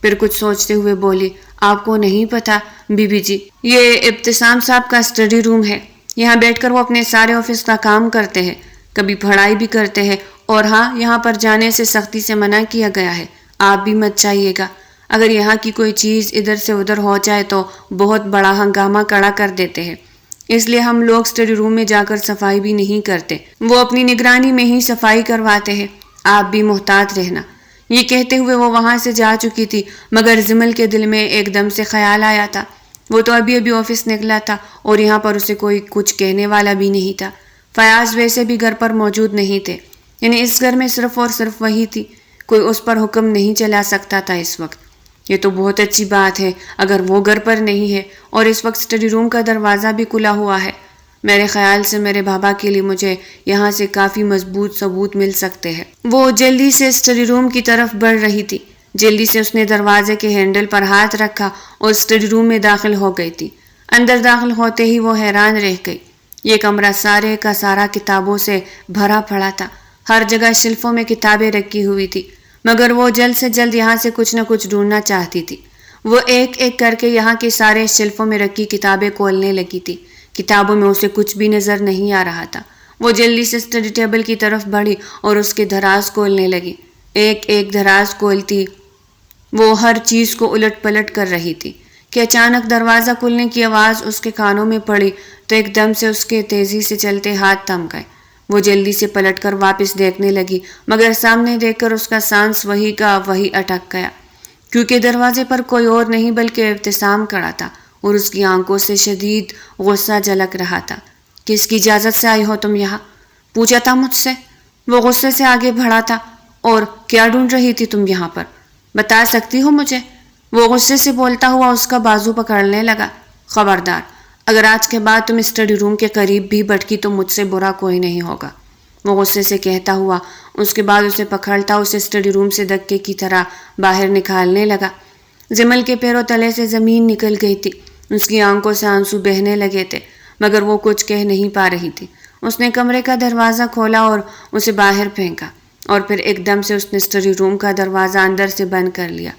پھر کچھ سوچتے ہوئے بولی، آپ کو نہیں پتا بی بی جی، یہ ابتسام صاحب کا اسٹڈی روم ہے۔ یہاں بیٹھ کر وہ اپنے سارے آفس کا کام کرتے ہیں، کبھی پڑھائی بھی کرتے ہیں، اور ہاں، یہاں پر جانے سے سختی سے منع کیا گیا ہے۔ آپ بھی مت جائیے گا۔ اگر یہاں کی کوئی چیز ادھر سے ادھر ہو جائے تو بہت بڑا ہنگامہ کھڑا کر دیتے ہیں، اس لیے ہم لوگ اسٹڈی روم میں جا کر صفائی بھی نہیں کرتے، وہ اپنی نگرانی میں ہی صفائی کرواتے ہیں۔ آپ بھی محتاط رہنا۔ یہ کہتے ہوئے وہ وہاں سے جا چکی تھی، مگر جمل کے دل میں ایک دم سے خیال آیا تھا۔ وہ تو ابھی آفس نکلا تھا اور یہاں پر اسے کوئی کچھ کہنے والا بھی نہیں تھا۔ فیاض ویسے بھی گھر پر موجود نہیں تھے، یعنی اس گھر میں صرف اور صرف وہی تھی، کوئی اس پر حکم نہیں چلا سکتا تھا اس وقت۔ یہ تو بہت اچھی بات ہے اگر وہ گھر پر نہیں ہے، اور اس وقت اسٹڈی روم کا دروازہ بھی کھلا ہوا ہے۔ میرے خیال سے میرے بابا کے لیے مجھے یہاں سے کافی مضبوط ثبوت مل سکتے ہیں۔ وہ جلدی سے اسٹڈی روم کی طرف بڑھ رہی تھی۔ جلدی سے اس نے دروازے کے ہینڈل پر ہاتھ رکھا اور اسٹڈی روم میں داخل ہو گئی تھی۔ اندر داخل ہوتے ہی وہ حیران رہ گئی۔ یہ کمرہ سارے کا سارا کتابوں سے بھرا پڑا تھا، ہر جگہ شیلفوں میں کتابیں رکھی ہوئی تھی، مگر وہ جلد سے جلد یہاں سے کچھ نہ کچھ ڈھونڈنا چاہتی تھی۔ وہ ایک ایک کر کے یہاں کی سارے شیلفوں میں رکھی کتابیں کھولنے لگی تھی۔ کتابوں میں اسے کچھ بھی نظر نہیں آ رہا تھا۔ وہ جلدی سے اسٹڈی ٹیبل کی طرف بڑھی اور اس کے دراز کھولنے لگی۔ ایک ایک دراز کھولتی وہ ہر چیز کو الٹ پلٹ کر رہی تھی کہ اچانک دروازہ کھلنے کی آواز اس کے کانوں میں پڑی تو ایک دم سے اس کے تیزی سے چلتے ہاتھ تھم گئے۔ وہ جلدی سے پلٹ کر واپس دیکھنے لگی، مگر سامنے دیکھ کر اس کا سانس وہی کا وہی اٹک گیا، کیونکہ دروازے پر کوئی اور نہیں بلکہ ابتسام کھڑا تھا اور اس کی آنکھوں سے شدید غصہ جھلک رہا تھا۔ کس کی اجازت سے آئی ہو تم یہاں؟ پوچھا تھا مجھ سے۔ وہ غصے سے آگے بڑھا تھا۔ اور کیا ڈھونڈ رہی تھی تم یہاں پر؟ بتا سکتی ہو مجھے؟ وہ غصے سے بولتا ہوا اس کا بازو پکڑنے لگا۔ خبردار، اگر آج کے بعد تم اسٹڈی روم کے قریب بھی بھٹکی تو مجھ سے برا کوئی نہیں ہوگا، وہ غصے سے کہتا ہوا اس کے بعد اسے پکڑتا اسے اسٹڈی روم سے دھکے کی طرح باہر نکالنے لگا۔ جمل کے پیروں تلے سے زمین نکل گئی تھی، اس کی آنکھوں سے آنسو بہنے لگے تھے، مگر وہ کچھ کہہ نہیں پا رہی تھی۔ اس نے کمرے کا دروازہ کھولا اور اسے باہر پھینکا، اور پھر ایک دم سے اس نے اسٹڈی روم کا دروازہ اندر سے بند کر لیا۔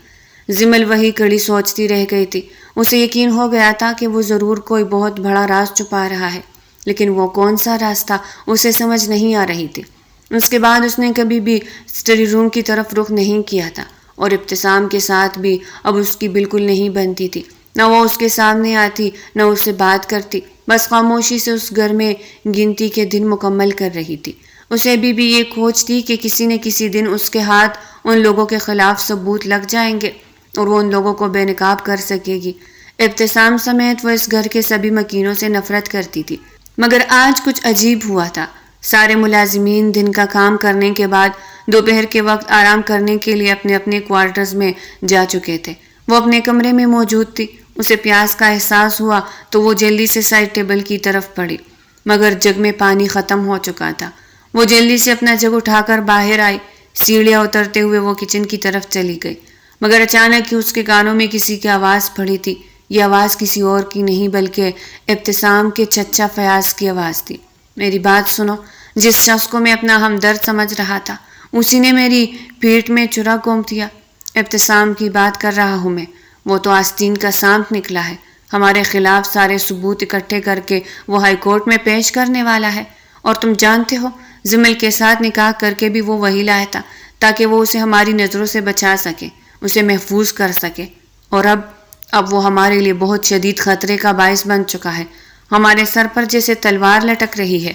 جمل وہی کڑی سوچتی رہ گئی تھی۔ اسے یقین ہو گیا تھا کہ وہ ضرور کوئی بہت بڑا راز چھپا رہا ہے، لیکن وہ کون سا راز تھا اسے سمجھ نہیں آ رہی تھی۔ اس کے بعد اس نے کبھی بھی اسٹڈی روم کی طرف رخ نہیں کیا تھا، اور ابتسام کے ساتھ بھی اب اس کی بالکل نہیں بنتی تھی۔ نہ وہ اس کے سامنے آتی، نہ اس سے بات کرتی، بس خاموشی سے اس گھر میں گنتی کے دن مکمل کر رہی تھی۔ اسے ابھی بھی یہ کھوج تھی کہ کسی نہ کسی دن اس کے ہاتھ ان لوگوں کے خلاف ثبوت لگ جائیں گے اور وہ ان لوگوں کو بے نقاب کر سکے گی۔ ابتسام سمیت وہ اس گھر کے سبھی مکینوں سے نفرت کرتی تھی، مگر آج کچھ عجیب ہوا تھا۔ سارے ملازمین دن کا کام کرنے کے بعد دوپہر کے وقت آرام کرنے کے لیے اپنے اپنے کوارٹرز میں جا چکے تھے۔ وہ اپنے کمرے میں موجود تھی۔ اسے پیاس کا احساس ہوا تو وہ جلدی سے سائڈ ٹیبل کی طرف بڑھی، مگر جگ میں پانی ختم ہو چکا تھا۔ وہ جلدی سے اپنا جگ اٹھا کر باہر آئی۔ سیڑھیاں اترتے ہوئے وہ کچن کی طرف چلی گئی، مگر اچانک ہی اس کے کانوں میں کسی کی آواز پڑی تھی۔ یہ آواز کسی اور کی نہیں بلکہ ابتسام کے چچا فیاض کی آواز تھی۔ میری بات سنو، جس شخص کو میں اپنا ہمدرد سمجھ رہا تھا اسی نے میری پیٹ میں چرا گھونپ دیا۔ ابتسام کی بات کر رہا ہوں میں، وہ تو آستین کا سانپ نکلا ہے۔ ہمارے خلاف سارے ثبوت اکٹھے کر کے وہ ہائی کورٹ میں پیش کرنے والا ہے، اور تم جانتے ہو زمل کے ساتھ نکاح کر کے بھی وہ وہی لایا تھا تاکہ وہ اسے ہماری نظروں سے بچا سکے، اسے محفوظ کر سکے، اور اب وہ ہمارے لیے بہت شدید خطرے کا باعث بن چکا ہے، ہمارے سر پر جیسے تلوار لٹک رہی ہے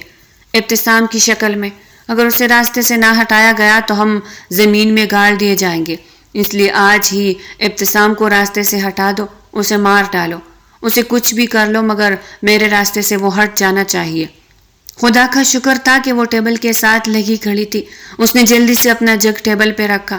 ابتسام کی شکل میں۔ اگر اسے راستے سے نہ ہٹایا گیا تو ہم زمین میں گاڑ دیے جائیں گے، اس لیے آج ہی ابتسام کو راستے سے ہٹا دو، اسے مار ڈالو، اسے کچھ بھی کر لو، مگر میرے راستے سے وہ ہٹ جانا چاہیے۔ خدا کا شکر تھا کہ وہ ٹیبل کے ساتھ لگی کھڑی تھی۔ اس نے جلدی سے اپنا جگ ٹیبل پہ رکھا،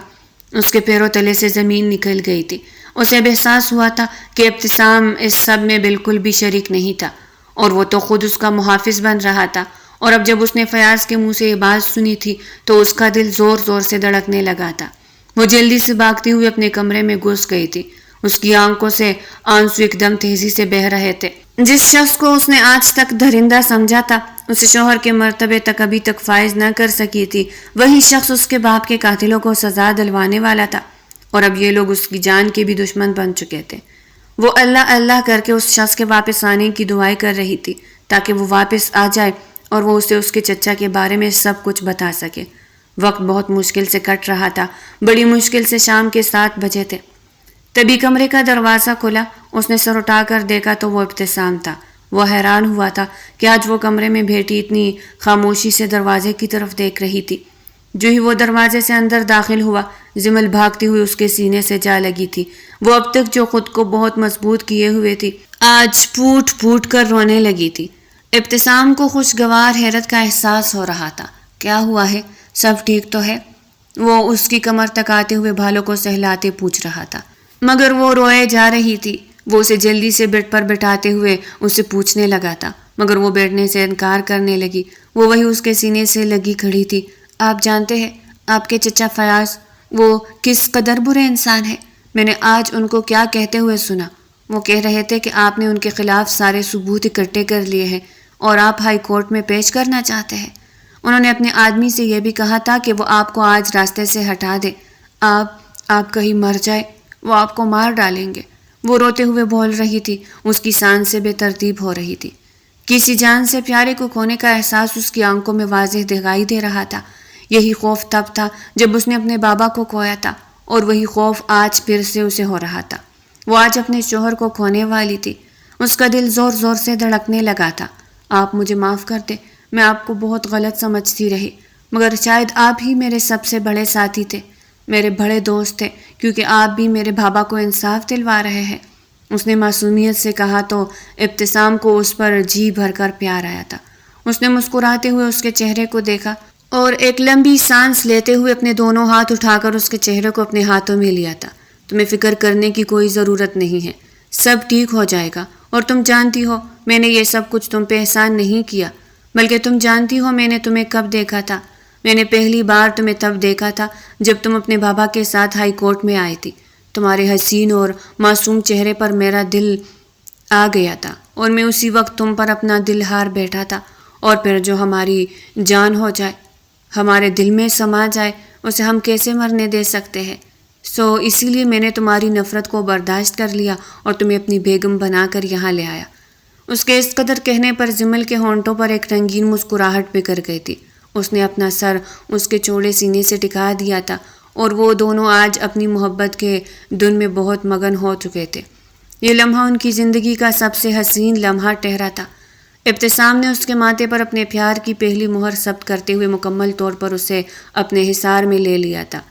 اس کے پیروں تلے سے زمین نکل گئی تھی۔ اسے اب احساس ہوا تھا کہ ابتسام اس سب میں بالکل بھی شریک نہیں تھا، اور وہ تو خود اس کا محافظ بن رہا تھا، اور اب جب اس نے فیاض کے منہ سے یہ بات سنی تھی تو اس کا دل زور زور سے دھڑکنے لگا تھا۔ وہ جلدی سے بھاگتی ہوئی اپنے کمرے میں گھس گئی تھی۔ اس کی آنکھوں سے آنسو ایک دم تیزی سے بہہ رہے تھے۔ جس شخص کو اس نے آج تک درندہ سمجھا تھا، اسے شوہر کے مرتبے تک ابھی تک فائز نہ کر سکی تھی، وہی شخص اس کے باپ کے قاتلوں کو سزا دلوانے والا تھا، اور اب یہ لوگ اس کی جان کے بھی دشمن بن چکے تھے۔ وہ اللہ اللہ کر کے اس شخص کے واپس آنے کی دعائیں کر رہی تھی تاکہ وہ واپس آ جائے اور وہ اسے اس کے چچا کے بارے میں سب کچھ بتا سکے۔ وقت بہت مشکل سے کٹ رہا تھا، بڑی مشکل سے شام کے 7 بجے تھے۔ تبھی کمرے کا دروازہ کھلا۔ اس نے سر اٹھا کر دیکھا تو وہ ابتسام تھا۔ وہ حیران ہوا تھا کہ آج وہ کمرے میں بیٹھی اتنی خاموشی سے دروازے کی طرف دیکھ رہی تھی۔ جو ہی وہ دروازے سے اندر داخل ہوا، زمل بھاگتی ہوئی اس کے سینے سے جا لگی تھی۔ وہ اب تک جو خود کو بہت مضبوط کیے ہوئے تھی، آج پھوٹ پھوٹ کر رونے لگی تھی۔ ابتسام کو خوشگوار حیرت کا احساس ہو رہا تھا۔ کیا ہوا ہے؟ سب ٹھیک تو ہے؟ وہ اس کی کمر تک آتے ہوئے بالوں کو سہلاتے پوچھ رہا تھا، مگر وہ روئے جا رہی تھی۔ وہ اسے جلدی سے بیڈ پر بٹھاتے ہوئے اسے پوچھنے لگا تھا، مگر وہ بیٹھنے سے انکار کرنے لگی۔ وہ وہی اس کے سینے سے لگی کھڑی تھی۔ آپ جانتے ہیں آپ کے چچا فیاض وہ کس قدر برے انسان ہیں؟ میں نے آج ان کو کیا کہتے ہوئے سنا۔ وہ کہہ رہے تھے کہ آپ نے ان کے خلاف سارے ثبوت اکٹھے کر لیے ہیں اور آپ ہائی کورٹ میں پیش کرنا چاہتے ہیں۔ انہوں نے اپنے آدمی سے یہ بھی کہا تھا کہ وہ آپ کو آج راستے سے ہٹا دے۔ آپ کہیں مر جائے، وہ آپ کو مار ڈالیں گے۔ وہ روتے ہوئے بول رہی تھی، اس کی سانس سے بے ترتیب ہو رہی تھی۔ کسی جان سے پیارے کو کھونے کا احساس اس کی آنکھوں میں واضح دکھائی دے رہا تھا۔ یہی خوف تب تھا جب اس نے اپنے بابا کو کھویا تھا، اور وہی خوف آج پھر سے اسے ہو رہا تھا۔ وہ آج اپنے شوہر کو کھونے والی تھی۔ اس کا دل زور زور سے دھڑکنے لگا تھا۔ آپ مجھے معاف کر دیں، میں آپ کو بہت غلط سمجھتی رہی، مگر شاید آپ ہی میرے سب سے بڑے ساتھی تھے، میرے بڑے دوست تھے، کیونکہ آپ بھی میرے بابا کو انصاف دلوا رہے ہیں۔ اس نے معصومیت سے کہا تو ابتسام کو اس پر جی بھر کر پیار آیا تھا۔ اس نے مسکراتے ہوئے اس کے چہرے کو دیکھا اور ایک لمبی سانس لیتے ہوئے اپنے دونوں ہاتھ اٹھا کر اس کے چہرے کو اپنے ہاتھوں میں لیا تھا۔ تمہیں فکر کرنے کی کوئی ضرورت نہیں ہے، سب ٹھیک ہو جائے گا، اور تم جانتی ہو میں نے یہ سب کچھ تم پہ احسان نہیں کیا، بلکہ تم جانتی ہو میں نے تمہیں کب دیکھا تھا۔ میں نے پہلی بار تمہیں تب دیکھا تھا جب تم اپنے بابا کے ساتھ ہائی کورٹ میں آئی تھی۔ تمہارے حسین اور معصوم چہرے پر میرا دل آ گیا تھا، اور میں اسی وقت تم پر اپنا دل ہار بیٹھا تھا، اور پھر جو ہماری جان ہو جائے، ہمارے دل میں سما جائے، اسے ہم کیسے مرنے دے سکتے ہیں؟ اسی لیے میں نے تمہاری نفرت کو برداشت کر لیا اور تمہیں اپنی بیگم بنا کر یہاں لے آیا۔ اس کے اس قدر کہنے پر زمل کے ہونٹوں پر ایک رنگین مسکراہٹ بکھر گئی تھی۔ اس نے اپنا سر اس کے چوڑے سینے سے ٹکا دیا تھا، اور وہ دونوں آج اپنی محبت کے دھن میں بہت مگن ہو چکے تھے۔ یہ لمحہ ان کی زندگی کا سب سے حسین لمحہ ٹھہرا تھا۔ ابتسام نے اس کے ماتھے پر اپنے پیار کی پہلی مہر ثبت کرتے ہوئے مکمل طور پر اسے اپنے حصار میں لے لیا تھا۔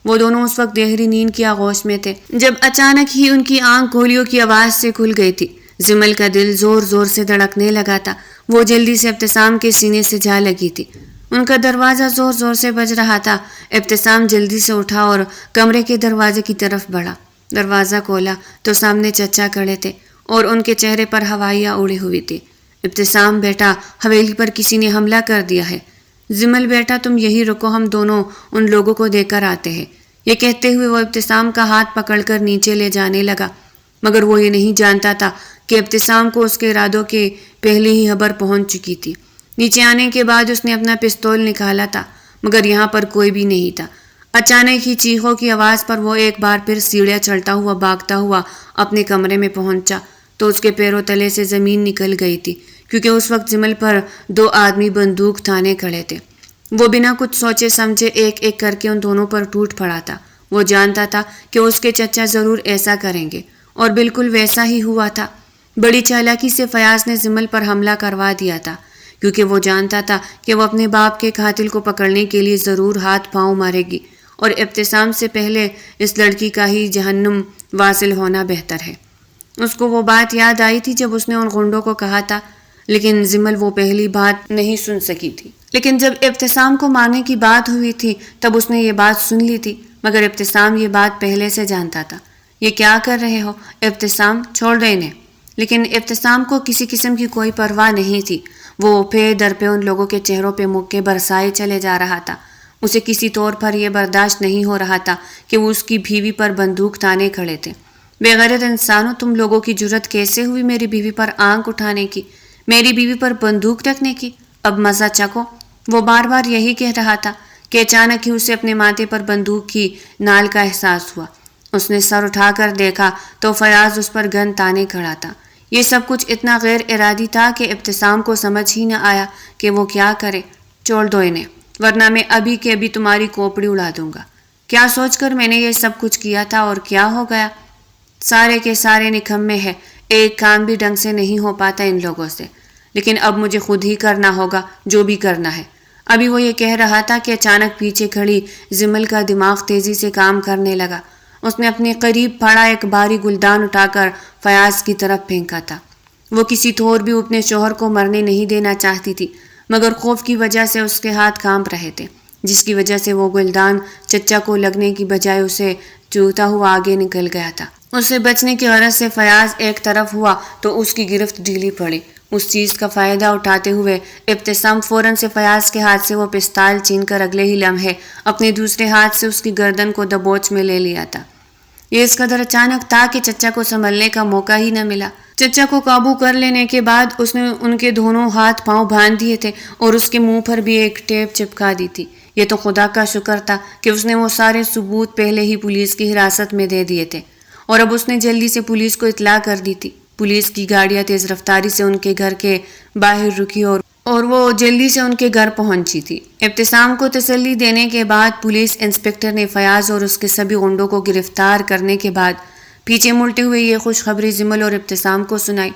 وہ دونوں اس وقت گہری نیند کی آغوش میں تھے جب اچانک ہی ان کی آنکھ گولیوں کی آواز سے کھل گئی تھی۔ زمل کا دل زور زور سے دھڑکنے لگا تھا۔ وہ جلدی سے ابتسام کے سینے سے جا لگی تھی۔ ان کا دروازہ زور زور سے بج رہا تھا۔ ابتسام جلدی سے اٹھا اور کمرے کے دروازے کی طرف بڑھا۔ دروازہ کھولا تو سامنے چچا کھڑے تھے اور ان کے چہرے پر ہوائیاں اڑی ہوئی تھی۔ ابتسام بیٹا، حویلی پر کسی نے حملہ کر دیا ہے۔ زمل بیٹا تم یہی رکو، ہم دونوں ان لوگوں کو دے کر آتے ہیں۔ یہ کہتے ہوئے وہ ابتسام کا ہاتھ پکڑ کر نیچے لے جانے لگا، مگر وہ یہ نہیں جانتا تھا کہ ابتسام کو اس کے ارادوں کے پہلے ہی خبر پہنچ چکی تھی۔ نیچے آنے کے بعد اس نے اپنا پستول نکالا تھا، مگر یہاں پر کوئی بھی نہیں تھا۔ اچانک ہی چیخوں کی آواز پر وہ ایک بار پھر سیڑھیاں چڑھتا ہوا بھاگتا ہوا اپنے کمرے میں پہنچا۔ تو اس کے پیروں تلے سے زمین نکل گئی تھی، کیونکہ اس وقت جمل پر 2 آدمی بندوق تھانے کھڑے تھے۔ وہ بنا کچھ سوچے سمجھے ایک ایک کر کے ان دونوں پر ٹوٹ پڑا تھا۔ وہ جانتا تھا کہ اس کے چچا ضرور ایسا کریں گے، اور بالکل ویسا ہی ہوا تھا۔ بڑی چالاکی سے فیاض نے جمل پر حملہ کروا دیا تھا، کیونکہ وہ جانتا تھا کہ وہ اپنے باپ کے قاتل کو پکڑنے کے لیے ضرور ہاتھ پاؤں مارے گی، اور ابتسام سے پہلے اس لڑکی کا ہی جہنم واصل ہونا بہتر ہے۔ اس کو وہ بات یاد آئی تھی جب اس نے ان غنڈوں کو کہا تھا، لیکن جمل وہ پہلی بات نہیں سن سکی تھی۔ لیکن جب ابتسام کو مارنے کی بات ہوئی تھی تب اس نے یہ بات سن لی تھی، مگر ابتسام یہ بات پہلے سے جانتا تھا۔ یہ کیا کر رہے ہو ابتسام، چھوڑ دے انہیں۔ لیکن ابتسام کو کسی قسم کی کوئی پرواہ نہیں تھی۔ وہ پے در پہ ان لوگوں کے چہروں پہ مکے برسائے چلے جا رہا تھا۔ اسے کسی طور پر یہ برداشت نہیں ہو رہا تھا کہ وہ اس کی بیوی پر بندوق تانے کھڑے تھے۔ بے غیرت انسانوں، تم لوگوں کی جرت کیسے ہوئی میری بیوی پر آنکھ اٹھانے کی، میری بیوی پر بندوق رکھنے کی؟ اب مزہ چکھو۔ وہ بار بار یہی کہہ رہا تھا کہ اچانک ہی اسے اپنے ماتھے پر بندوق کی نال کا احساس ہوا۔ اس نے سر اٹھا کر دیکھا تو فیاض اس پر گن تانے کھڑا تھا۔ یہ سب کچھ اتنا غیر ارادی تھا کہ ابتسام کو سمجھ ہی نہ آیا کہ وہ کیا کرے۔ چھوڑ دو انہیں، ورنہ میں ابھی کے ابھی تمہاری کھوپڑی اڑا دوں گا۔ کیا سوچ کر میں نے یہ سب کچھ کیا تھا اور کیا ہو گیا؟ سارے کے سارے نکمے ہیں، ایک کام بھی ڈھنگ سے نہیں ہو پاتا ان لوگوں سے۔ لیکن اب مجھے خود ہی کرنا ہوگا جو بھی کرنا ہے۔ ابھی وہ یہ کہہ رہا تھا کہ اچانک پیچھے کھڑی جمل کا دماغ تیزی سے کام کرنے لگا۔ اس نے اپنے قریب پڑا ایک بھاری گلدان اٹھا کر فیاض کی طرف پھینکا تھا۔ وہ کسی طور بھی اپنے شوہر کو مرنے نہیں دینا چاہتی تھی، مگر خوف کی وجہ سے اس کے ہاتھ کانپ رہے تھے، جس کی وجہ سے وہ گلدان چچا کو لگنے کی بجائے اسے چوتا ہوا آگے نکل گیا تھا۔ اس سے بچنے کی غرض سے فیاض ایک طرف ہوا تو اس کی گرفت ڈھیلی پڑی۔ اس چیز کا فائدہ اٹھاتے ہوئے ابتسام فوراً سے فیاض کے ہاتھ سے وہ پستال چھین کر اگلے ہی لمحے اپنے دوسرے ہاتھ سے اس کی گردن کو دبوچ میں لے لیا تھا۔ یہ اس قدر اچانک تھا کہ چچا کو سنبھلنے کا موقع ہی نہ ملا۔ چچا کو قابو کر لینے کے بعد اس نے ان کے دونوں ہاتھ پاؤں باندھ دیے تھے اور اس کے منہ پر بھی ایک ٹیپ چپکا دی تھی۔ یہ تو خدا کا شکر تھا کہ اس نے وہ سارے ثبوت پہلے ہی پولیس کی حراست میں دے دیے تھے، اور اب اس نے جلدی سے پولیس کو اطلاع کر دی تھی۔ پولیس کی گاڑیاں تیز رفتاری سے ان کے گھر کے باہر رکی اور وہ جلدی سے ان کے گھر پہنچی تھی۔ ابتسام کو تسلی دینے کے بعد پولیس انسپکٹر نے فیاض اور اس کے سبھی غنڈوں کو گرفتار کرنے کے بعد پیچھے مڑتے ہوئے یہ خوشخبری جمل اور ابتسام کو سنائی۔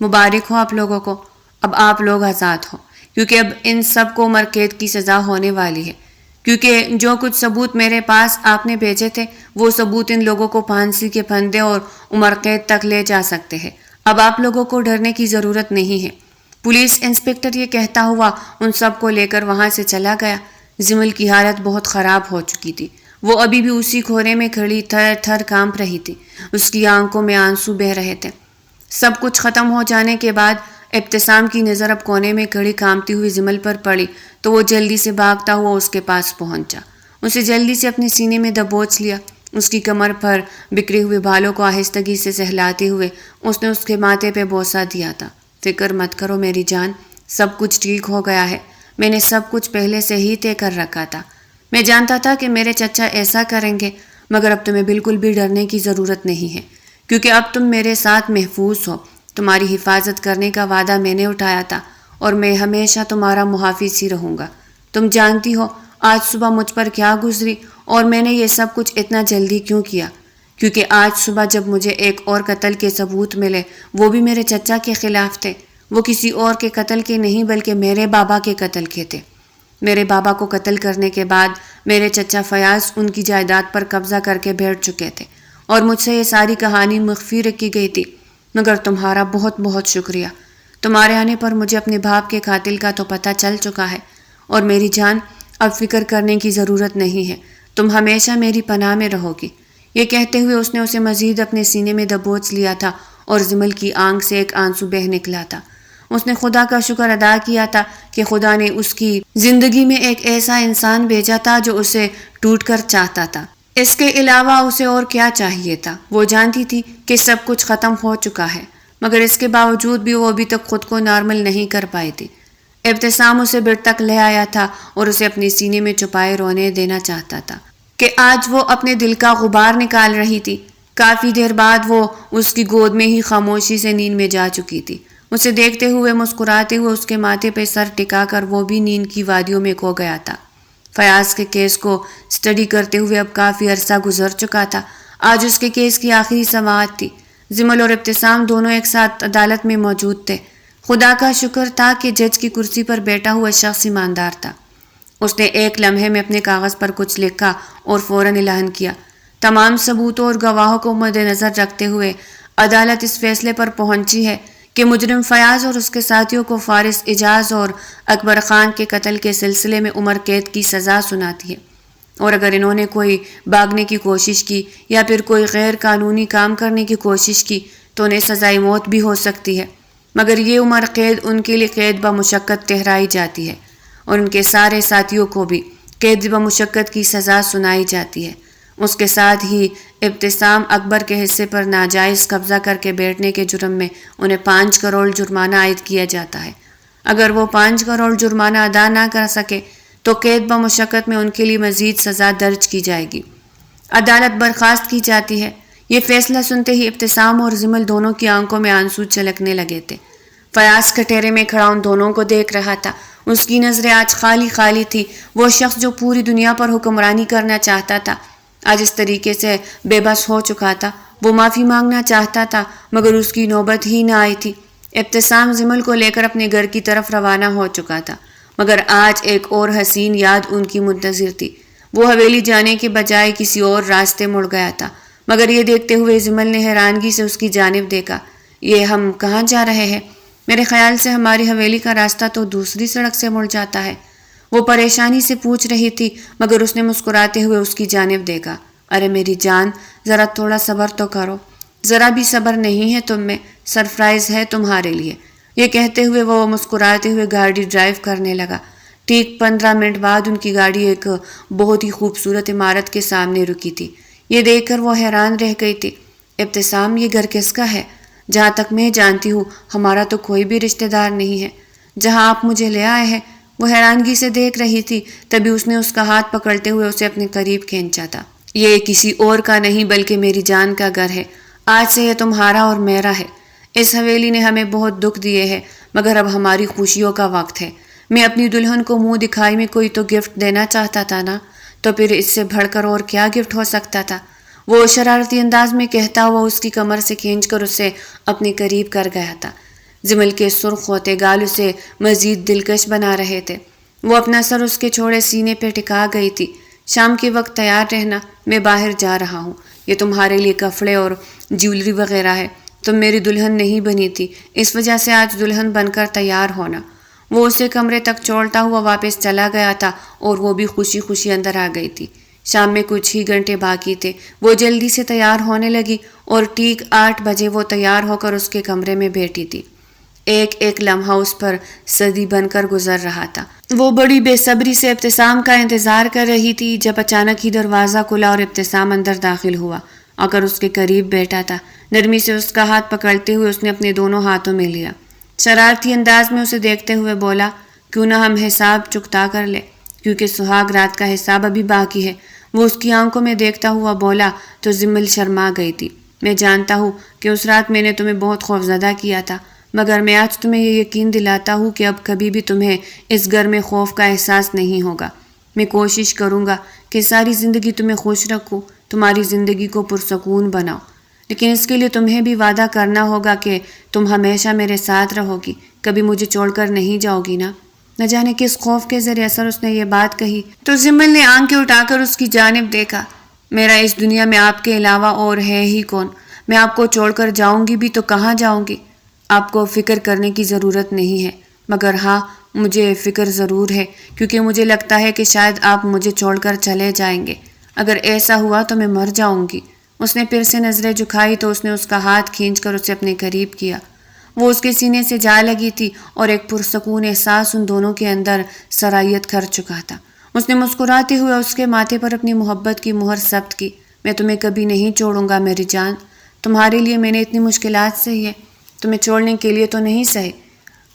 مبارک ہو آپ لوگوں کو، اب آپ لوگ آزاد ہو، کیونکہ اب ان سب کو عمر قید کی سزا ہونے والی ہے، کیونکہ جو کچھ ثبوت میرے پاس آپ نے بھیجے تھے وہ ثبوت ان لوگوں کو پھانسی کے پھندے اور عمر قید تک لے جا سکتے ہیں۔ اب آپ لوگوں کو ڈرنے کی ضرورت نہیں ہے۔ پولیس انسپکٹر یہ کہتا ہوا ان سب کو لے کر وہاں سے چلا گیا۔ جمل کی حالت بہت خراب ہو چکی تھی۔ وہ ابھی بھی اسی کھورے میں کھڑی تھر تھر کانپ رہی تھی۔ اس کی آنکھوں میں آنسو بہہ رہے تھے۔ سب کچھ ختم ہو جانے کے بعد ابتسام کی نظر اب کونے میں کھڑی کانپتی ہوئی جمل پر پڑی تو وہ جلدی سے بھاگتا ہوا اس کے پاس پہنچا۔ اسے جلدی سے اپنے سینے میں دبوچ لیا۔ اس کی کمر پر بکھرے ہوئے بالوں کو آہستگی سے سہلاتے ہوئے اس نے اس کے ماتھے پہ بوسہ دیا تھا۔ فکر مت کرو میری جان، سب کچھ ٹھیک ہو گیا ہے۔ میں نے سب کچھ پہلے سے ہی طے کر رکھا تھا۔ میں جانتا تھا کہ میرے چچا ایسا کریں گے، مگر اب تمہیں بالکل بھی ڈرنے کی ضرورت نہیں ہے، کیونکہ اب تم میرے ساتھ محفوظ ہو۔ تمہاری حفاظت کرنے کا وعدہ میں نے اٹھایا تھا اور میں ہمیشہ تمہارا محافظ ہی رہوں گا۔ تم جانتی ہو آج صبح مجھ پر کیا گزری اور میں نے یہ سب کچھ اتنا جلدی کیوں کیا؟ کیونکہ آج صبح جب مجھے ایک اور قتل کے ثبوت ملے، وہ بھی میرے چچا کے خلاف تھے۔ وہ کسی اور کے قتل کے نہیں بلکہ میرے بابا کے قتل کے تھے۔ میرے بابا کو قتل کرنے کے بعد میرے چچا فیاض ان کی جائیداد پر قبضہ کر کے بیٹھ چکے تھے اور مجھ سے یہ ساری کہانی مخفی رکھی گئی تھی، مگر تمہارا بہت بہت شکریہ۔ تمہارے آنے پر مجھے اپنے باپ کے قاتل کا تو پتہ چل چکا ہے، اور میری جان اب فکر کرنے کی ضرورت نہیں ہے، تم ہمیشہ میری پناہ میں رہو گی۔ یہ کہتے ہوئے اس نے اسے مزید اپنے سینے میں دبوچ لیا تھا اور جمل کی آنکھ سے ایک آنسو بہہ نکلا تھا۔ اس نے خدا کا شکر ادا کیا تھا کہ خدا نے اس کی زندگی میں ایک ایسا انسان بھیجا تھا جو اسے ٹوٹ کر چاہتا تھا۔ اس کے علاوہ اسے اور کیا چاہیے تھا؟ وہ جانتی تھی کہ سب کچھ ختم ہو چکا ہے، مگر اس کے باوجود بھی وہ ابھی تک خود کو نارمل نہیں کر پائی تھی۔ ابتسام اسے بیڈ تک لے آیا تھا اور اسے اپنے سینے میں چھپائے رونے دینا چاہتا تھا کہ آج وہ اپنے دل کا غبار نکال رہی تھی۔ کافی دیر بعد وہ اس کی گود میں ہی خاموشی سے نیند میں جا چکی تھی۔ اسے دیکھتے ہوئے مسکراتے ہوئے اس کے ماتھے پہ سر ٹکا کر وہ بھی نیند کی وادیوں میں کھو گیا تھا۔ فیاض کے کیس کو سٹڈی کرتے ہوئے اب کافی عرصہ گزر چکا تھا۔ آج اس کے کیس کی آخری سماعت تھی۔ جمل اور ابتسام دونوں ایک ساتھ عدالت میں موجود تھے۔ خدا کا شکر تھا کہ جج کی کرسی پر بیٹھا ہوا شخص ایماندار تھا۔ اس نے ایک لمحے میں اپنے کاغذ پر کچھ لکھا اور فوراً اعلان کیا، تمام ثبوتوں اور گواہوں کو مد نظر رکھتے ہوئے عدالت اس فیصلے پر پہنچی ہے کہ مجرم فیاض اور اس کے ساتھیوں کو فارس اجاز اور اکبر خان کے قتل کے سلسلے میں عمر قید کی سزا سناتی ہے، اور اگر انہوں نے کوئی بھاگنے کی کوشش کی یا پھر کوئی غیر قانونی کام کرنے کی کوشش کی تو انہیں سزائے موت بھی ہو سکتی ہے، مگر یہ عمر قید ان کے لیے قید بمشقت ٹھہرائی جاتی ہے اور ان کے سارے ساتھیوں کو بھی قید بمشقت کی سزا سنائی جاتی ہے۔ اس کے ساتھ ہی ابتسام اکبر کے حصے پر ناجائز قبضہ کر کے بیٹھنے کے جرم میں انہیں 5 کروڑ جرمانہ عائد کیا جاتا ہے۔ اگر وہ 5 کروڑ جرمانہ ادا نہ کر سکے تو قید بمشقت میں ان کے لیے مزید سزا درج کی جائے گی۔ عدالت برخاست کی جاتی ہے۔ یہ فیصلہ سنتے ہی ابتسام اور جمل دونوں کی آنکھوں میں آنسو چھلکنے لگے تھے۔ فیاض کٹہرے میں کھڑا ان دونوں کو دیکھ رہا تھا۔ اس کی نظریں آج خالی خالی تھی۔ وہ شخص جو پوری دنیا پر حکمرانی کرنا چاہتا تھا آج اس طریقے سے بے بس ہو چکا تھا۔ وہ معافی مانگنا چاہتا تھا مگر اس کی نوبت ہی نہ آئی تھی۔ ابتسام جمل کو لے کر اپنے گھر کی طرف روانہ ہو چکا تھا، مگر آج ایک اور حسین یاد ان کی منتظر تھی۔ وہ حویلی جانے کے بجائے کسی اور راستے مڑ گیا تھا، مگر یہ دیکھتے ہوئے جمل نے حیرانگی سے اس کی جانب دیکھا۔ یہ ہم کہاں جا رہے ہیں؟ میرے خیال سے ہماری حویلی کا راستہ تو دوسری سڑک سے مڑ جاتا ہے۔ وہ پریشانی سے پوچھ رہی تھی مگر اس نے مسکراتے ہوئے اس کی جانب دیکھا۔ ارے میری جان، ذرا تھوڑا صبر تو کرو۔ ذرا بھی صبر نہیں ہے تم میں، سرپرائز ہے تمہارے لیے۔ یہ کہتے ہوئے وہ مسکراتے ہوئے گاڑی ڈرائیو کرنے لگا۔ ٹھیک 15 منٹ بعد ان کی گاڑی ایک بہت ہی خوبصورت عمارت کے سامنے رکی تھی۔ یہ دیکھ کر وہ حیران رہ گئی تھی۔ ابتسام، یہ گھر کس کا ہے؟ جہاں تک میں جانتی ہوں ہمارا تو کوئی بھی رشتہ دار نہیں ہے۔ جہاں آپ مجھے لے آئے ہیں، وہ حیرانگی سے دیکھ رہی تھی، تبھی اس نے اس کا ہاتھ پکڑتے ہوئے اسے اپنے قریب کھینچا تھا۔ یہ کسی اور کا نہیں بلکہ میری جان کا گھر ہے۔ آج سے یہ تمہارا اور میرا ہے۔ اس حویلی نے ہمیں بہت دکھ دیے ہیں مگر اب ہماری خوشیوں کا وقت ہے۔ میں اپنی دلہن کو منہ دکھائی میں کوئی تو گفٹ دینا چاہتا تھا نا، تو پھر اس سے بڑھ کر اور کیا گفٹ ہو سکتا تھا؟ وہ شرارتی انداز میں کہتا ہوا اس کی کمر سے کھینچ کر اسے اپنے قریب کر گیا تھا۔ جمل کے سرخ ہوتے گال اسے مزید دلکش بنا رہے تھے۔ وہ اپنا سر اس کے چھوڑے سینے پہ ٹکا گئی تھی۔ شام کے وقت تیار رہنا، میں باہر جا رہا ہوں۔ یہ تمہارے لیے کپڑے اور جیولری وغیرہ ہے۔ تم میری دلہن نہیں بنی تھی، اس وجہ سے آج دلہن بن کر تیار ہونا۔ وہ اسے کمرے تک چھوڑتا ہوا واپس چلا گیا تھا اور وہ بھی خوشی خوشی اندر آ گئی تھی۔ شام میں کچھ ہی گھنٹے باقی تھے۔ وہ جلدی سے تیار ہونے لگی اور ٹھیک 8 بجے وہ تیار ہو کر اس کے کمرے میں بیٹھی تھی۔ ایک ایک لمحہ اس پر صدی بن کر گزر رہا تھا۔ وہ بڑی بے صبری سے ابتسام کا انتظار کر رہی تھی جب اچانک ہی دروازہ کھلا اور ابتسام اندر داخل ہوا آ کر اس کے قریب بیٹھا تھا۔ نرمی سے اس کا ہاتھ پکڑتے ہوئے اس نے اپنے دونوں ہاتھوں میں لیا۔ شرارتی انداز میں اسے دیکھتے ہوئے بولا، کیوں نہ ہم حساب چکتا کر لے، کیونکہ سہاگ رات کا حساب ابھی باقی ہے۔ وہ اس کی آنکھوں میں دیکھتا ہوا بولا تو جمل شرما گئی تھی۔ میں جانتا ہوں کہ اس رات میں نے تمہیں بہت خوفزدہ کیا تھا، مگر میں آج تمہیں یہ یقین دلاتا ہوں کہ اب کبھی بھی تمہیں اس گھر میں خوف کا احساس نہیں ہوگا۔ میں کوشش کروں گا کہ ساری زندگی تمہیں خوش رکھوں، تمہاری زندگی کو پرسکون بناؤ، لیکن اس کے لیے تمہیں بھی وعدہ کرنا ہوگا کہ تم ہمیشہ میرے ساتھ رہو گی، کبھی مجھے چھوڑ کر نہیں جاؤ گی نا۔ نہ جانے کس خوف کے ذریعے اثر اس نے یہ بات کہی تو جمل نے آنکھیں اٹھا کر اس کی جانب دیکھا۔ میرا اس دنیا میں آپ کے علاوہ اور ہے ہی کون؟ میں آپ کو چھوڑ کر جاؤں گی بھی تو کہاں جاؤں گی؟ آپ کو فکر کرنے کی ضرورت نہیں ہے، مگر ہاں مجھے فکر ضرور ہے، کیونکہ مجھے لگتا ہے کہ شاید آپ مجھے چھوڑ کر چلے جائیں گے۔ اگر ایسا ہوا تو میں مر جاؤں گی۔ اس نے پھر سے نظریں جھکائی تو اس نے اس کا ہاتھ کھینچ کر اسے اپنے قریب کیا۔ وہ اس کے سینے سے جا لگی تھی اور ایک پرسکون احساس ان دونوں کے اندر سرایت کر چکا تھا۔ اس نے مسکراتے ہوئے اس کے ماتھے پر اپنی محبت کی مہر ثبت کی۔ میں تمہیں کبھی نہیں چھوڑوں گا میری جان، تمہارے لیے میں نے اتنی مشکلات سہی ہے، تمہیں چھوڑنے کے لیے تو نہیں سہی۔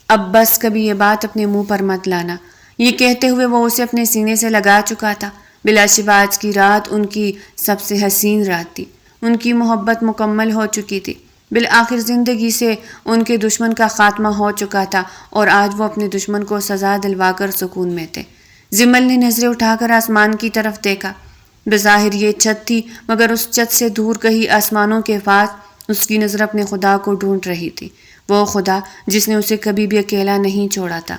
اب بس کبھی یہ بات اپنے منہ پر مت لانا۔ یہ کہتے ہوئے وہ اسے اپنے سینے سے لگا چکا تھا۔ بلا شبہ آج کی رات ان کی سب سے حسین رات تھی۔ ان کی محبت مکمل ہو چکی تھی۔ بالآخر زندگی سے ان کے دشمن کا خاتمہ ہو چکا تھا اور آج وہ اپنے دشمن کو سزا دلوا کر سکون میں تھے۔ زمل نے نظریں اٹھا کر آسمان کی طرف دیکھا۔ بظاہر یہ چھت تھی، مگر اس چھت سے دور کہیں آسمانوں کے پاس اس کی نظر اپنے خدا کو ڈھونڈ رہی تھی، وہ خدا جس نے اسے کبھی بھی اکیلا نہیں چھوڑا تھا۔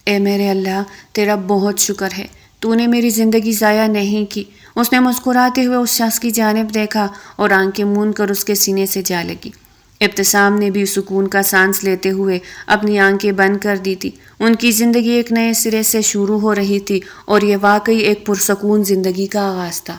اے میرے اللہ، تیرا بہت شکر ہے، تو نے میری زندگی ضائع نہیں کی۔ اس نے مسکراتے ہوئے اس شخص کی جانب دیکھا اور آنکھیں موند کر اس کے سینے سے جا لگی۔ ابتسام نے بھی سکون کا سانس لیتے ہوئے اپنی آنکھیں بند کر دی تھی۔ ان کی زندگی ایک نئے سرے سے شروع ہو رہی تھی اور یہ واقعی ایک پرسکون زندگی کا آغاز تھا۔